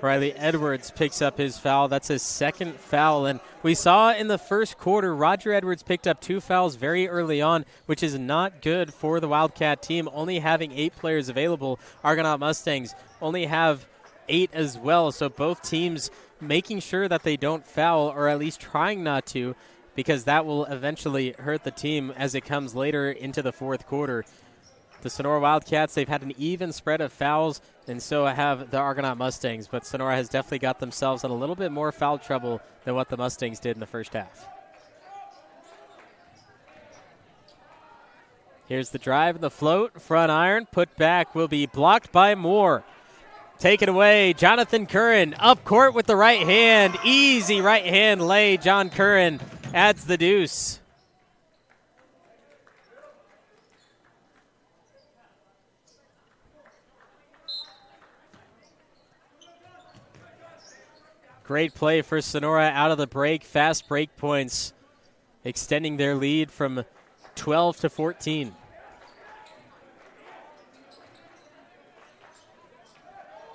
Riley Edwards picks up his foul. That's his second foul. And we saw in the first quarter, Roger Edwards picked up 2 fouls very early on, which is not good for the Wildcat team, only having 8 players available. Argonaut Mustangs only have 8 as well, so both teams making sure that they don't foul, or at least trying not to, because that will eventually hurt the team as it comes later into the fourth quarter. The Sonora Wildcats, they've had an even spread of fouls, and so have the Argonaut Mustangs, but Sonora has definitely got themselves in a little bit more foul trouble than what the Mustangs did in the first half. Here's the drive and the float. Front iron, put back, will be blocked by Moore. Take it away, Jonathan Curran up court with the right hand. Easy right hand lay. John Curran adds the deuce. Great play for Sonora out of the break. Fast break points, extending their lead from 12 to 14.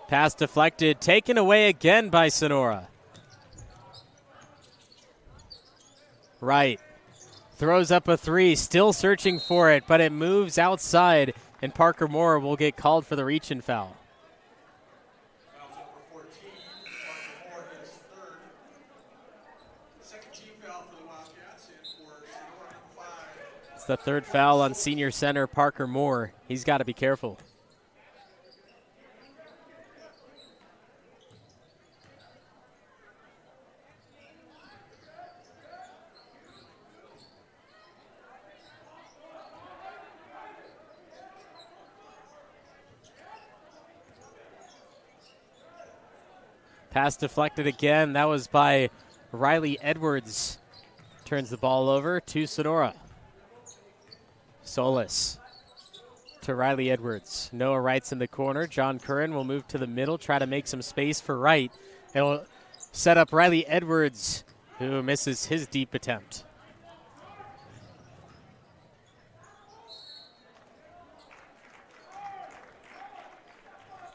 Pass deflected, taken away again by Sonora. Wright throws up a three, still searching for it, but it moves outside, and Parker Moore will get called for the reach-in foul. It's the third foul on senior center Parker Moore. He's got to be careful. Pass deflected again. That was by Riley Edwards. Turns the ball over to Sonora. Solis to Riley Edwards. Noah Wright's in the corner. John Curran will move to the middle, try to make some space for Wright. It'll set up Riley Edwards, who misses his deep attempt.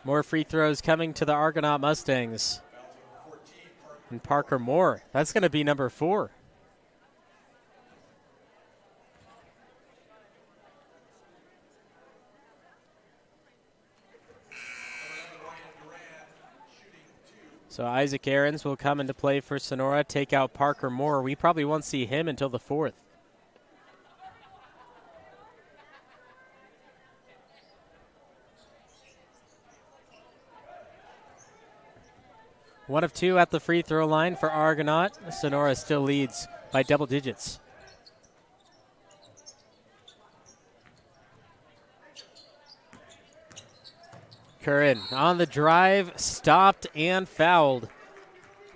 More free throws coming to the Argonaut Mustangs. And Parker Moore, that's going to be number 4. So Isaac Aarons will come into play for Sonora, take out Parker Moore. We probably won't see him until the 4th. One of 2 at the free throw line for Argonaut. Sonora still leads by double digits. Curran on the drive, stopped and fouled.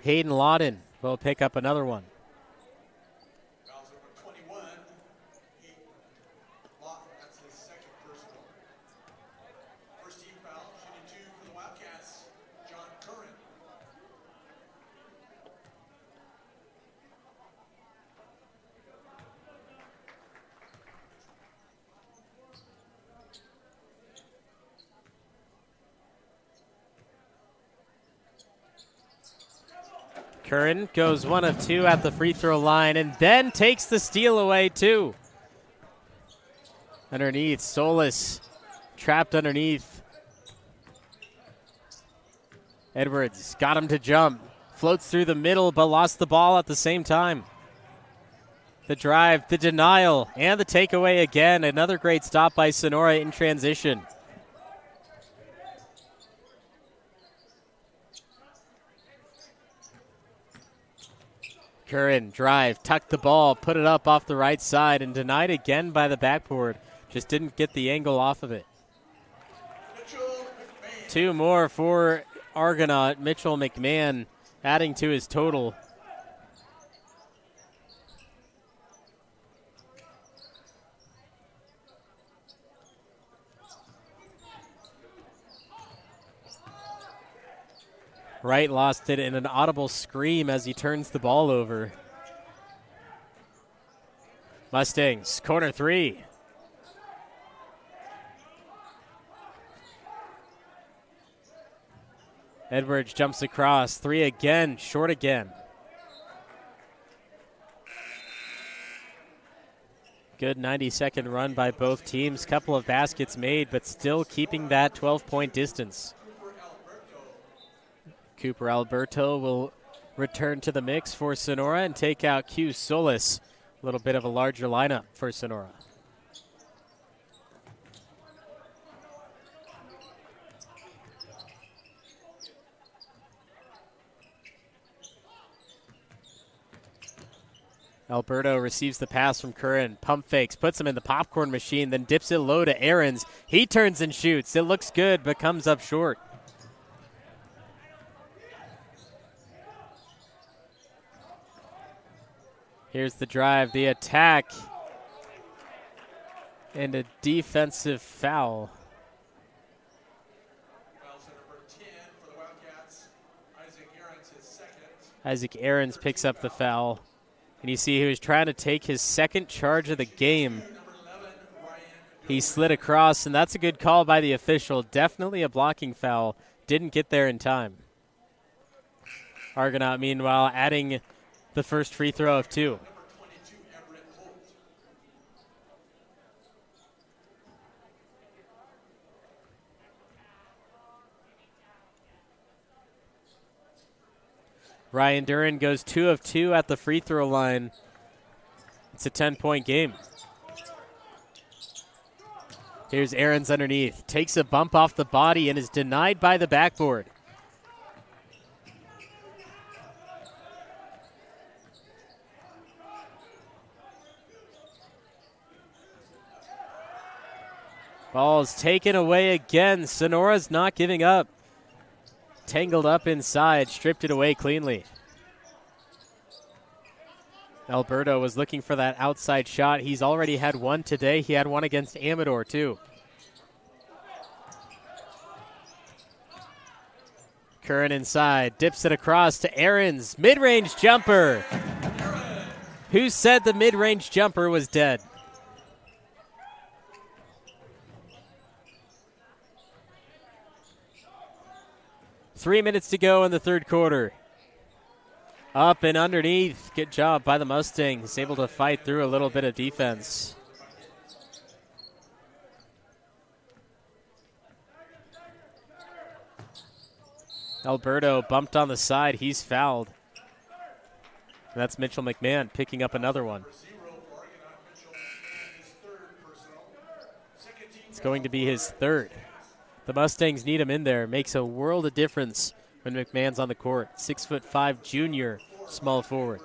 Hayden Lawton will pick up another one. Curran goes 1 of 2 at the free throw line and then takes the steal away too. Underneath, Solis trapped underneath. Edwards got him to jump. Floats through the middle but lost the ball at the same time. The drive, the denial, and the takeaway again. Another great stop by Sonora in transition. Curran, drive, tucked the ball, put it up off the right side, and denied again by the backboard. Just didn't get the angle off of it. 2 more for Argonaut. Mitchell McMahon adding to his total. Wright lost it in an audible scream as he turns the ball over. Mustangs, corner 3. Edwards jumps across. 3 again, short again. Good 90-second run by both teams. Couple of baskets made, but still keeping that 12-point distance. Cooper Alberto will return to the mix for Sonora and take out Q Solis. A little bit of a larger lineup for Sonora. Alberto receives the pass from Curran, pump fakes, puts him in the popcorn machine, then dips it low to Aarons. He turns and shoots. It looks good, but comes up short. Here's the drive, the attack, and a defensive foul. Isaac Aarons picks up the foul. And you see he was trying to take his second charge of the game. He slid across, and that's a good call by the official. Definitely a blocking foul. Didn't get there in time. Argonaut, meanwhile, adding the first free throw of 2. Ryan Duran goes 2 of 2 at the free throw line. It's a 10-point game. Here's Aarons underneath. Takes a bump off the body and is denied by the backboard. Ball's taken away again. Sonora's not giving up. Tangled up inside, stripped it away cleanly. Alberto was looking for that outside shot. He's already had one today. He had one against Amador, too. Curran inside, dips it across to Aarons. Mid-range jumper. Who said the mid-range jumper was dead? Three minutes to go in the third quarter. Up and underneath. Good job by the Mustangs. Able to fight through a little bit of defense. Alberto bumped on the side. He's fouled. And that's Mitchell McMahon picking up another one. It's going to be his third. The Mustangs need him in there. Makes a world of difference when McMahon's on the court. 6'5" junior, small forward.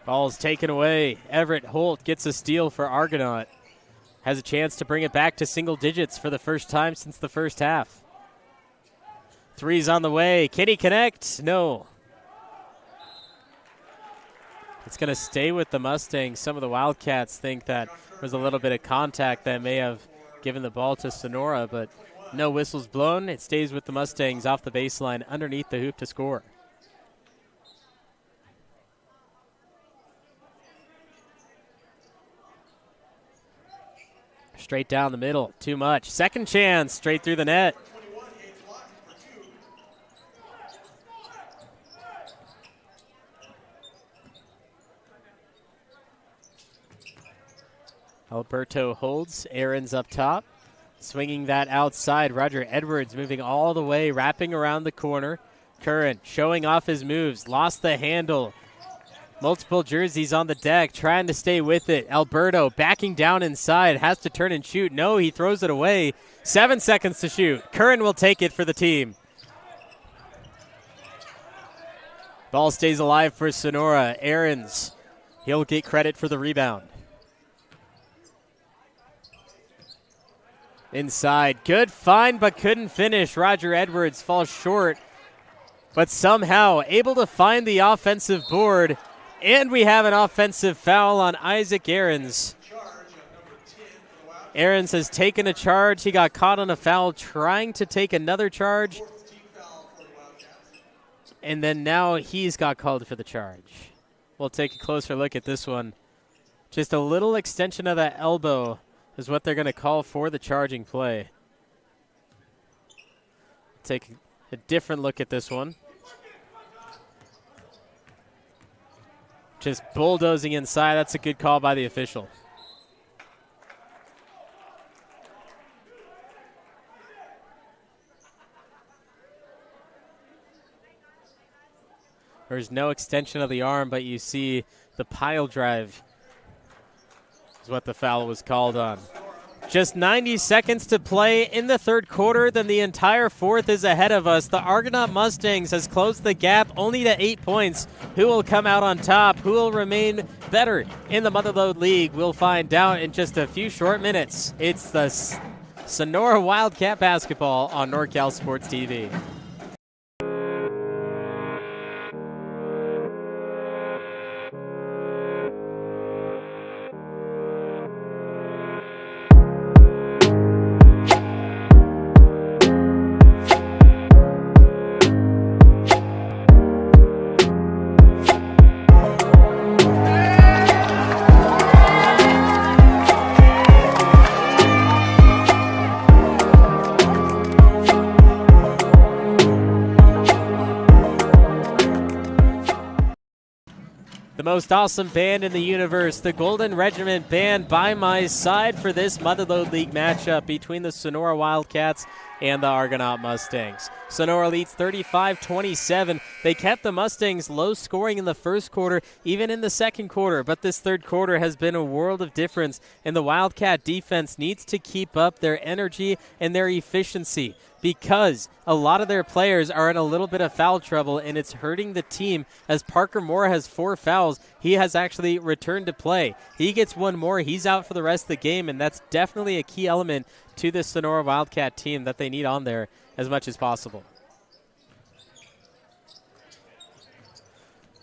Ball's taken away. Everett Holt gets a steal for Argonaut. Has a chance to bring it back to single digits for the first time since the first half. Three's on the way. Can he connect? No. It's going to stay with the Mustangs. Some of the Wildcats think that there's a little bit of contact that may have given the ball to Sonora, but no whistles blown. It stays with the Mustangs off the baseline underneath the hoop to score. Straight down the middle. Too much. Second chance. Straight through the net. Alberto holds. Aarons up top. Swinging that outside. Roger Edwards moving all the way, wrapping around the corner. Curran showing off his moves. Lost the handle. Multiple jerseys on the deck, trying to stay with it. Alberto backing down inside. Has to turn and shoot. No, he throws it away. 7 seconds to shoot. Curran will take it for the team. Ball stays alive for Sonora. Aarons, he'll get credit for the rebound. Inside, good find, but couldn't finish. Roger Edwards falls short, but somehow able to find the offensive board, and we have an offensive foul on Isaac Aarons. Aarons has taken a charge. He got caught on a foul trying to take another charge, and then now he's got called for the charge. We'll take a closer look at this one. Just a little extension of that elbow is what they're going to call for the charging play. Take a different look at this one. Just bulldozing inside. That's a good call by the official. There's no extension of the arm, but you see the pile drive is what the foul was called on. Just 90 seconds to play in the third quarter, then the entire fourth is ahead of us. The Argonaut Mustangs has closed the gap only to 8 points. Who will come out on top? Who will remain better in the Motherlode League? We'll find out in just a few short minutes. It's the Sonora Wildcat basketball on NorCal Sports TV. The most awesome band in the universe, the Golden Regiment Band, by my side for this Motherlode League matchup between the Sonora Wildcats and the Argonaut Mustangs. Sonora leads 35-27. They kept the Mustangs low scoring in the first quarter, even in the second quarter, but this third quarter has been a world of difference, and the Wildcat defense needs to keep up their energy and their efficiency, because a lot of their players are in a little bit of foul trouble, and it's hurting the team as Parker Moore has 4 fouls. He has actually returned to play. He gets 1 more. He's out for the rest of the game, and that's definitely a key element to this Sonora Wildcat team that they need on there as much as possible.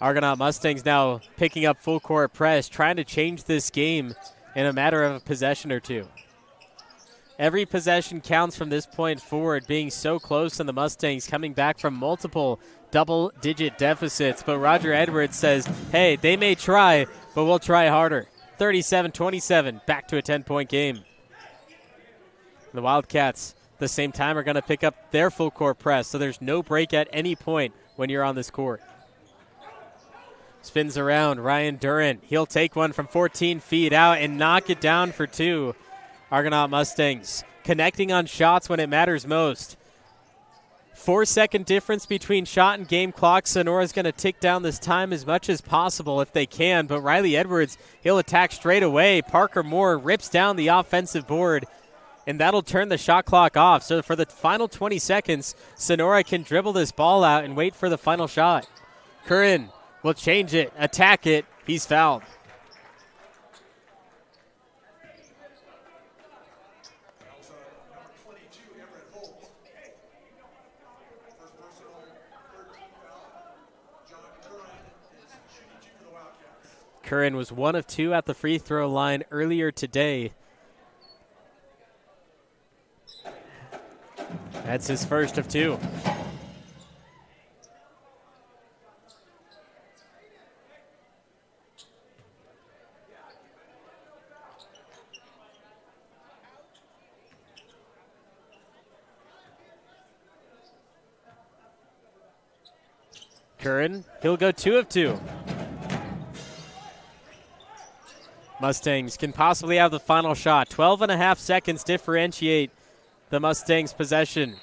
Argonaut Mustangs now picking up full court press, trying to change this game in a matter of a possession or two. Every possession counts from this point forward, being so close, and the Mustangs coming back from multiple double-digit deficits. But Roger Edwards says, hey, they may try, but we'll try harder. 37-27, back to a 10-point game. The Wildcats, at the same time, are going to pick up their full court press, so there's no break at any point when you're on this court. Spins around, Ryan Durant. He'll take one from 14 feet out and knock it down for 2. Argonaut Mustangs connecting on shots when it matters most. 4-second difference between shot and game clock. Sonora's going to tick down this time as much as possible if they can, but Riley Edwards, he'll attack straight away. Parker Moore rips down the offensive board, and that'll turn the shot clock off. So for the final 20 seconds, Sonora can dribble this ball out and wait for the final shot. Curran will change it, attack it. He's fouled. Curran was 1 of 2 at the free throw line earlier today. That's his first of 2. Curran, he'll go 2 of 2. Mustangs can possibly have the final shot. 12.5 seconds differentiate the Mustangs' possession.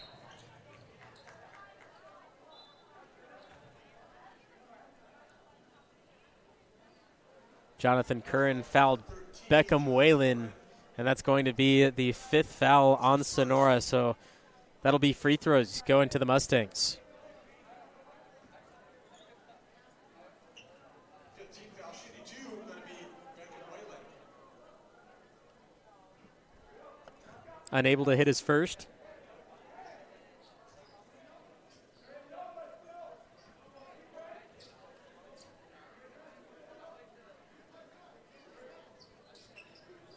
Jonathan Curran fouled Beckham Whalen, and that's going to be the 5th foul on Sonora, so that'll be free throws going to the Mustangs. Unable to hit his first.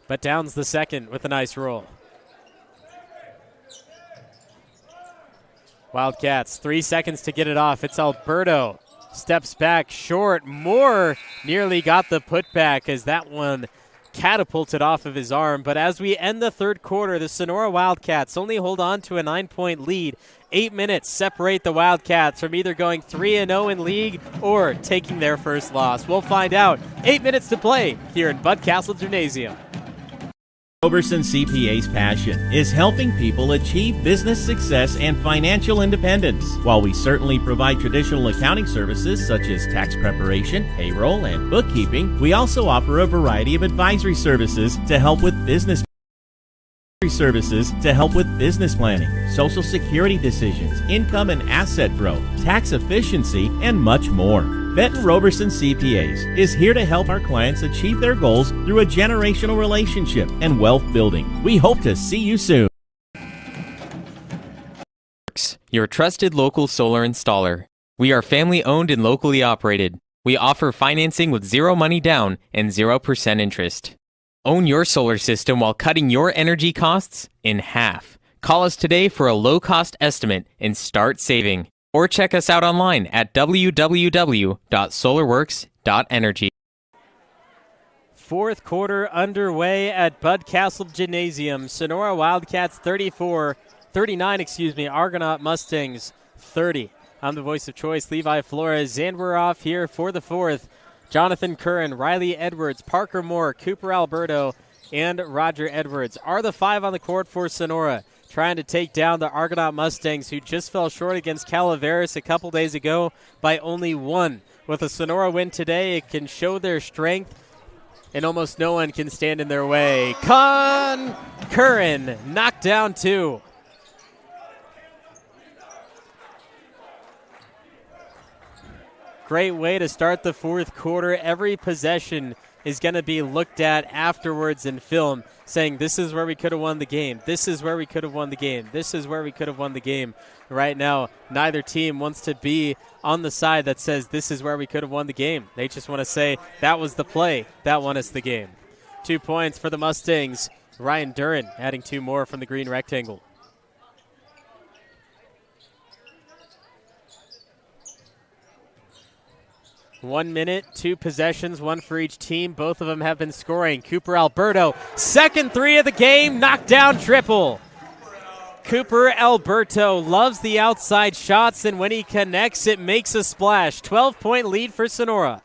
But Downs the second with a nice roll. Wildcats, 3 seconds to get it off. It's Alberto. Steps back short. Moore nearly got the putback as that one catapulted off of his arm. But as we end the third quarter, the Sonora Wildcats only hold on to a 9-point lead. 8 minutes separate the Wildcats from either going 3-0 in league or taking their first loss. We'll find out. 8 minutes to play here in Bud Castle Gymnasium. Roberson CPA's passion is helping people achieve business success and financial independence. While we certainly provide traditional accounting services such as tax preparation, payroll, and bookkeeping, we also offer a variety of advisory services to help with business planning, Social Security decisions, income and asset growth, tax efficiency, and much more. Benton Roberson CPAs is here to help our clients achieve their goals through a generational relationship and wealth building. We hope to see you soon. Your trusted local solar installer. We are family owned and locally operated. We offer financing with zero money down and 0% interest. Own your solar system while cutting your energy costs in half. Call us today for a low-cost estimate and start saving. Or check us out online at www.solarworks.energy. Fourth quarter underway at Bud Castle Gymnasium. Sonora Wildcats 39, Argonaut Mustangs 30. I'm the voice of choice, Levi Flores, and we're off here for the fourth. Jonathan Curran, Riley Edwards, Parker Moore, Cooper Alberto, and Roger Edwards are the five on the court for Sonora, trying to take down the Argonaut Mustangs, who just fell short against Calaveras a couple days ago by only one. With a Sonora win today, it can show their strength, and almost no one can stand in their way. Curran knocked down two. Great way to start the fourth quarter. Every possession is going to be looked at afterwards in film, saying this is where we could have won the game. This is where we could have won the game. This is where we could have won the game. Right now, neither team wants to be on the side that says this is where we could have won the game. They just want to say that was the play that won us the game. 2 points for the Mustangs. Ryan Duran adding two more from the green rectangle. One minute, two possessions, one for each team. Both of them have been scoring. Cooper Alberto, second three of the game, knockdown triple. Cooper Alberto loves the outside shots, and when he connects, it makes a splash. 12-point lead for Sonora.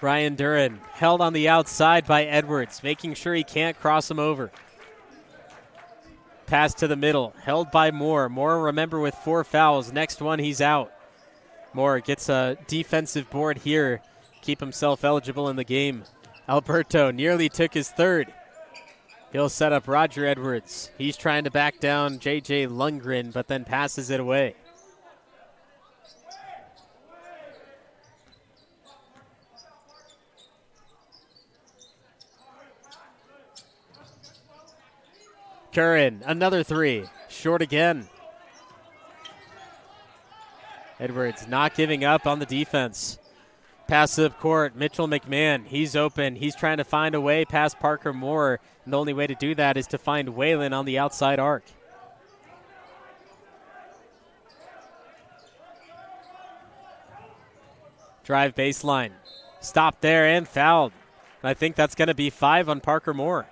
Ryan Duran held on the outside by Edwards, making sure he can't cross him over. Pass to the middle, held by Moore. Moore, remember, with 4 fouls. Next one, he's out. Moore gets a defensive board here, keep himself eligible in the game. Alberto nearly took his third. He'll set up Roger Edwards. He's trying to back down J.J. Lundgren, but then passes it away. Curran, another three. Short again. Edwards not giving up on the defense. Pass up court. Mitchell McMahon, he's open. He's trying to find a way past Parker Moore. And the only way to do that is to find Whalen on the outside arc. Drive baseline. Stopped there and fouled. And I think that's going to be 5 on Parker Moore.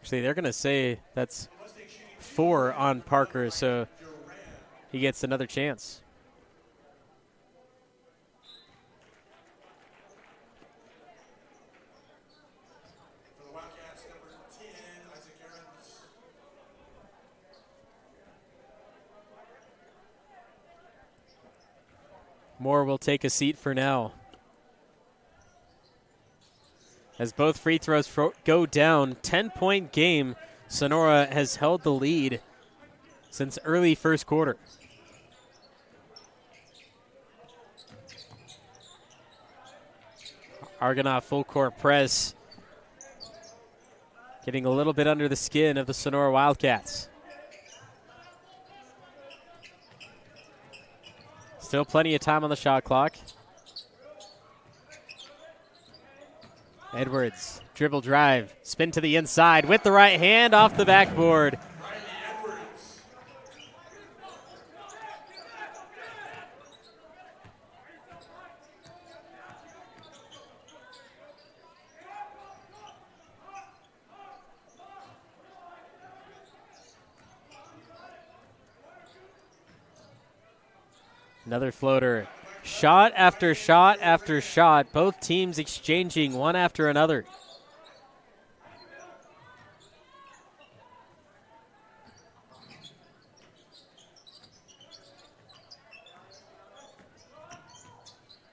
Actually, they're going to say that's 4 on Parker, so he gets another chance. Moore will take a seat for now. As both free throws go down, 10-point game. Sonora has held the lead since early first quarter. Argonaut full court press, getting a little bit under the skin of the Sonora Wildcats. Still plenty of time on the shot clock. Edwards, dribble drive, spin to the inside with the right hand off the backboard. Another floater. Shot after shot after shot. Both teams exchanging one after another.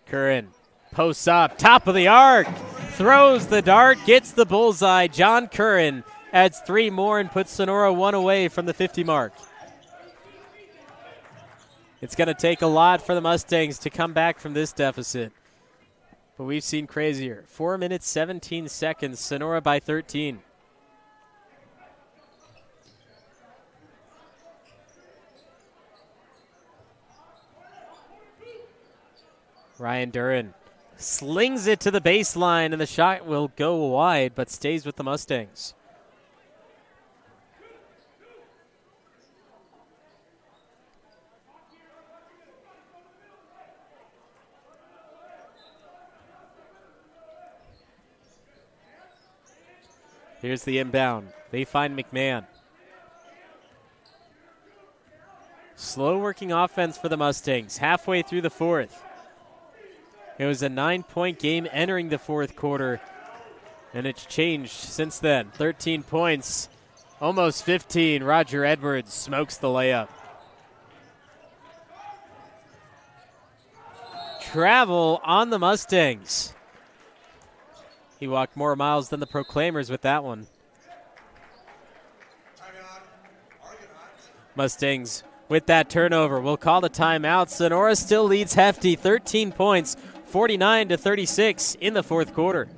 Curran posts up, top of the arc, throws the dart, gets the bullseye. John Curran adds 3 more and puts Sonora 1 away from the 50 mark. It's going to take a lot for the Mustangs to come back from this deficit, but we've seen crazier. 4 minutes, 17 seconds, Sonora by 13. Ryan Duran slings it to the baseline, and the shot will go wide, but stays with the Mustangs. Here's the inbound. They find McMahon. Slow working offense for the Mustangs, halfway through the fourth. It was a 9-point game entering the fourth quarter, and it's changed since then. 13 points, almost 15. Roger Edwards smokes the layup. Travel on the Mustangs. He walked more miles than the Proclaimers with that one. Mustangs with that turnover will call the timeout. Sonora still leads hefty, 13 points, 49-36 in the fourth quarter.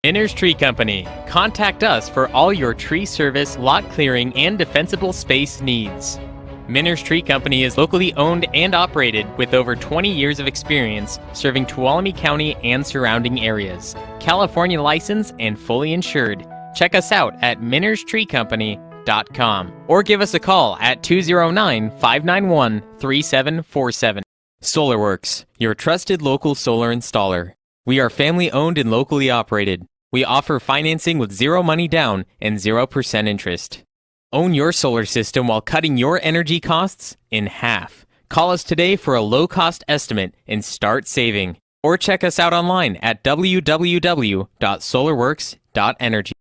Minner's Tree Company. Contact us for all your tree service, lot clearing, and defensible space needs. Minner's Tree Company is locally owned and operated with over 20 years of experience serving Tuolumne County and surrounding areas. California licensed and fully insured. Check us out at minnerstreecompany.com or give us a call at 209-591-3747. SolarWorks, your trusted local solar installer. We are family owned and locally operated. We offer financing with zero money down and 0% interest. Own your solar system while cutting your energy costs in half. Call us today for a low-cost estimate and start saving. Or check us out online at www.solarworks.energy.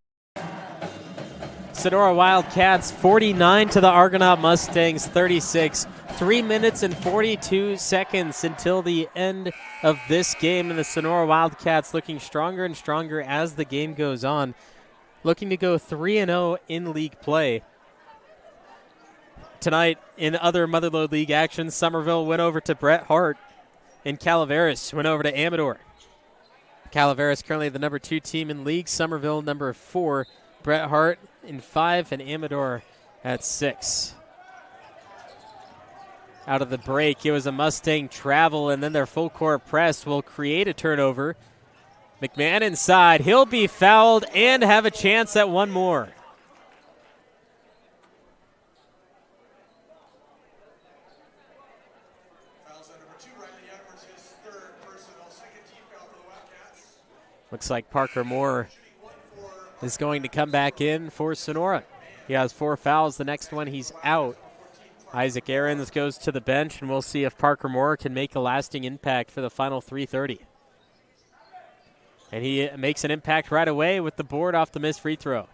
Sonora Wildcats 49 to the Argonaut Mustangs 36. 3 minutes and 42 seconds until the end of this game, and the Sonora Wildcats looking stronger and stronger as the game goes on, looking to go 3-0 in league play. Tonight, in other Motherlode League action, Somerville went over to Bret Hart, and Calaveras went over to Amador. Calaveras currently the number 2 team in league, Somerville number 4, Bret Hart in 5, and Amador at 6. Out of the break, it was a Mustang travel, and then their full court press will create a turnover. McMahon inside. He'll be fouled and have a chance at one more. Looks like Parker Moore is going to come back in for Sonora. He has 4 fouls. The next one, he's out. Isaac Aarons goes to the bench, and we'll see if Parker Moore can make a lasting impact for the final 3:30. And he makes an impact right away with the board off the missed free throw.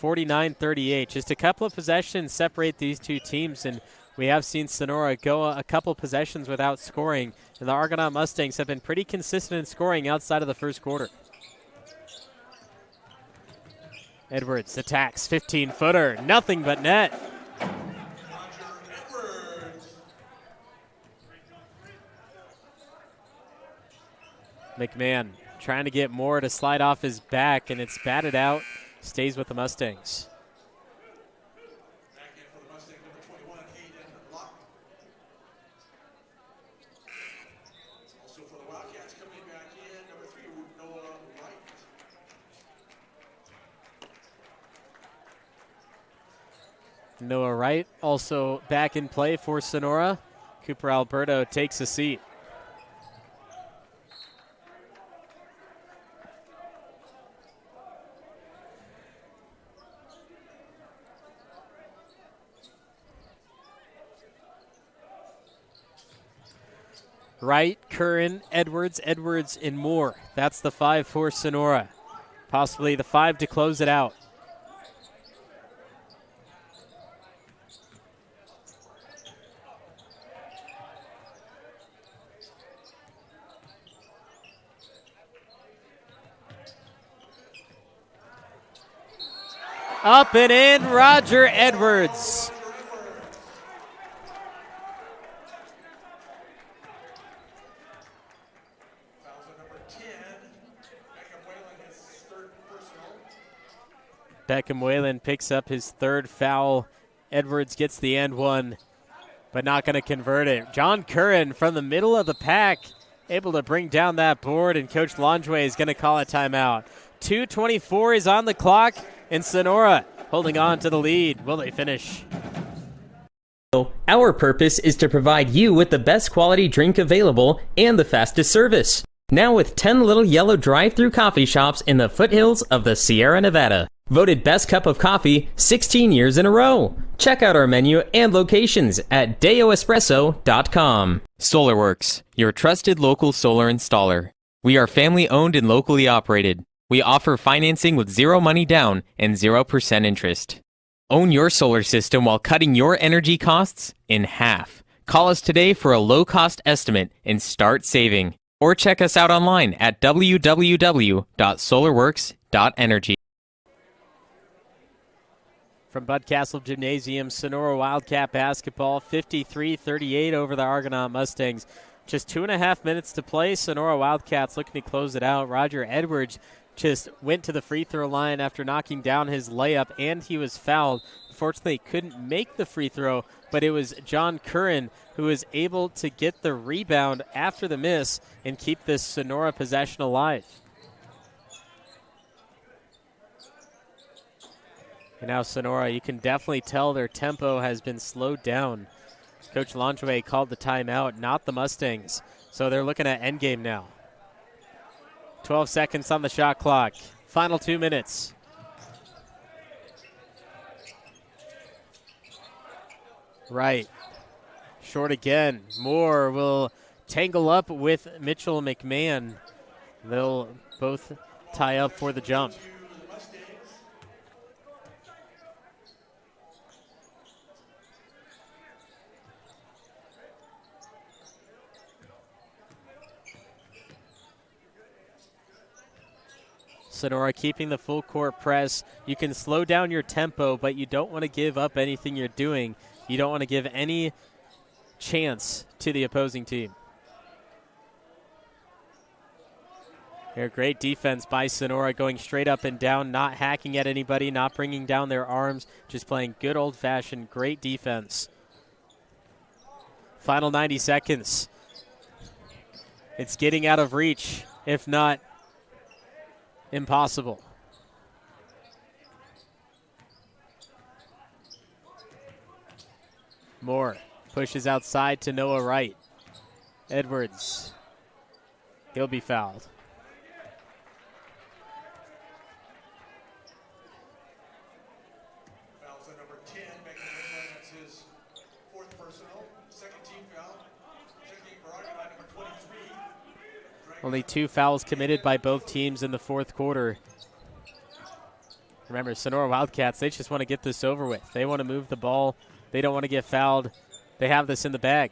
49-38. Just a couple of possessions separate these two teams, and we have seen Sonora go a couple possessions without scoring, and the Argonaut Mustangs have been pretty consistent in scoring outside of the first quarter. Edwards attacks, 15-footer, nothing but net. McMahon trying to get Moore to slide off his back, and it's batted out, stays with the Mustangs. Noah Wright also back in play for Sonora. Cooper Alberto takes a seat. Wright, Curran, Edwards, and Moore. That's the 5 for Sonora. Possibly the 5 to close it out. Up and in, Roger Edwards. Beckham Whalen picks up his 3rd foul. Edwards gets the and one, but not going to convert it. John Curran from the middle of the pack, able to bring down that board, and Coach Langevin is going to call a timeout. 2:24 is on the clock, and Sonora holding on to the lead. Will they finish? Our purpose is to provide you with the best quality drink available and the fastest service. Now with 10 little yellow drive-through coffee shops in the foothills of the Sierra Nevada. Voted Best Cup of Coffee 16 years in a row. Check out our menu and locations at deoespresso.com. SolarWorks, your trusted local solar installer. We are family owned and locally operated. We offer financing with zero money down and 0% interest. Own your solar system while cutting your energy costs in half. Call us today for a low-cost estimate and start saving. Or check us out online at www.solarworks.energy. From Bud Castle Gymnasium, Sonora Wildcat basketball, 53-38 over the Argonaut Mustangs. Just 2.5 minutes to play. Sonora Wildcats looking to close it out. Roger Edwards just went to the free throw line after knocking down his layup, and he was fouled. Unfortunately, couldn't make the free throw, but it was John Curran who was able to get the rebound after the miss and keep this Sonora possession alive. And now Sonora, you can definitely tell their tempo has been slowed down. Coach Langevin called the timeout, not the Mustangs. So they're looking at endgame now. 12 seconds on the shot clock. Final 2 minutes. Right. Short again. Moore will tangle up with Mitchell McMahon. They'll both tie up for the jump. Sonora keeping the full court press. You can slow down your tempo, but you don't want to give up anything you're doing. You don't want to give any chance to the opposing team. Here, great defense by Sonora, going straight up and down, not hacking at anybody, not bringing down their arms, just playing good old-fashioned great defense. Final 90 seconds. It's getting out of reach, if not impossible. Moore pushes outside to Noah Wright. Edwards. He'll be fouled. Fouls on number 10, making it that's his 4th personal, 2nd team foul. Checking for Argonaut, number 23. Only 2 fouls committed by both teams in the 4th quarter. Remember, Sonora Wildcats, they just want to get this over with. They want to move the ball. They don't want to get fouled. They have this in the bag.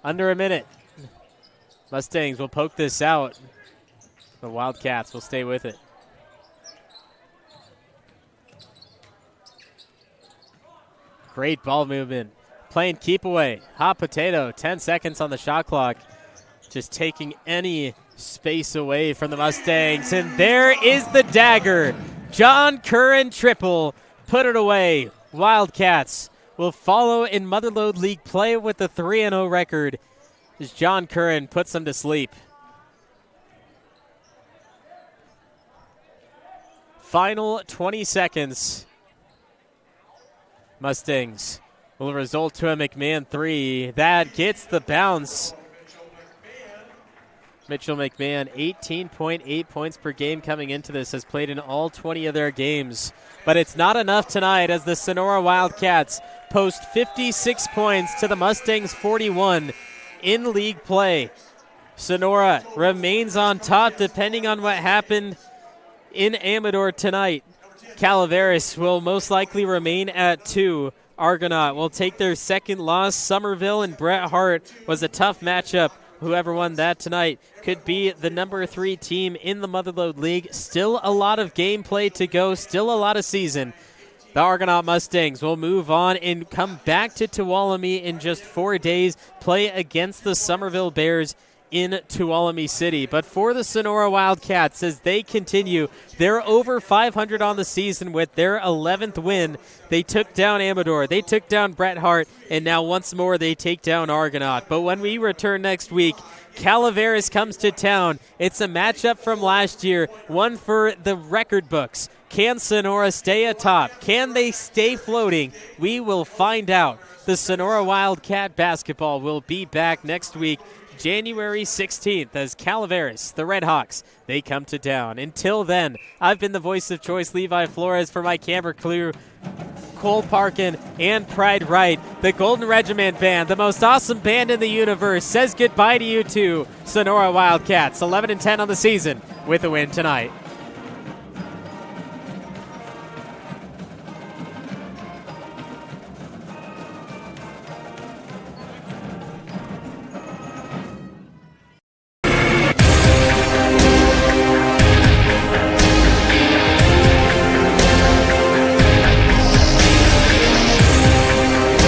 Under a minute. Mustangs will poke this out. The Wildcats will stay with it. Great ball movement. Playing keep away. Hot potato. 10 seconds on the shot clock. Just taking any space away from the Mustangs. And there is the dagger. John Curran triple. Put it away. Wildcats will follow in Motherlode League play with the 3-0 record as John Curran puts them to sleep. Final 20 seconds. Mustangs will result to a McMahon 3. That gets the bounce. Mitchell McMahon, 18.8 points per game coming into this, has played in all 20 of their games. But it's not enough tonight as the Sonora Wildcats post 56 points to the Mustangs 41. in league play. Sonora remains on top depending on what happened in Amador tonight. Calaveras will most likely remain at 2. Argonaut will take their second loss. Somerville and Bret Hart was a tough matchup. Whoever won that tonight could be the number 3 team in the Motherlode League. Still a lot of gameplay to go, still a lot of season. The Argonaut Mustangs will move on and come back to Tuolumne in just 4 days, play against the Somerville Bears in Tuolumne City. But for the Sonora Wildcats, as they continue, they're over 500 on the season with their 11th win. They took down Amador, they took down Bret Hart, and now once more they take down Argonaut. But when we return next week, Calaveras comes to town. It's a matchup from last year, one for the record books. Can Sonora stay atop? Can they stay floating? We will find out. The Sonora Wildcat basketball will be back next week, January 16th, as Calaveras, the Red Hawks, they come to town. Until then, I've been the voice of choice, Levi Flores, for my camera crew, Cole Parkin and Pride Wright. The Golden Regiment Band, the most awesome band in the universe, says goodbye to you too. Sonora Wildcats, 11-10 on the season with a win tonight.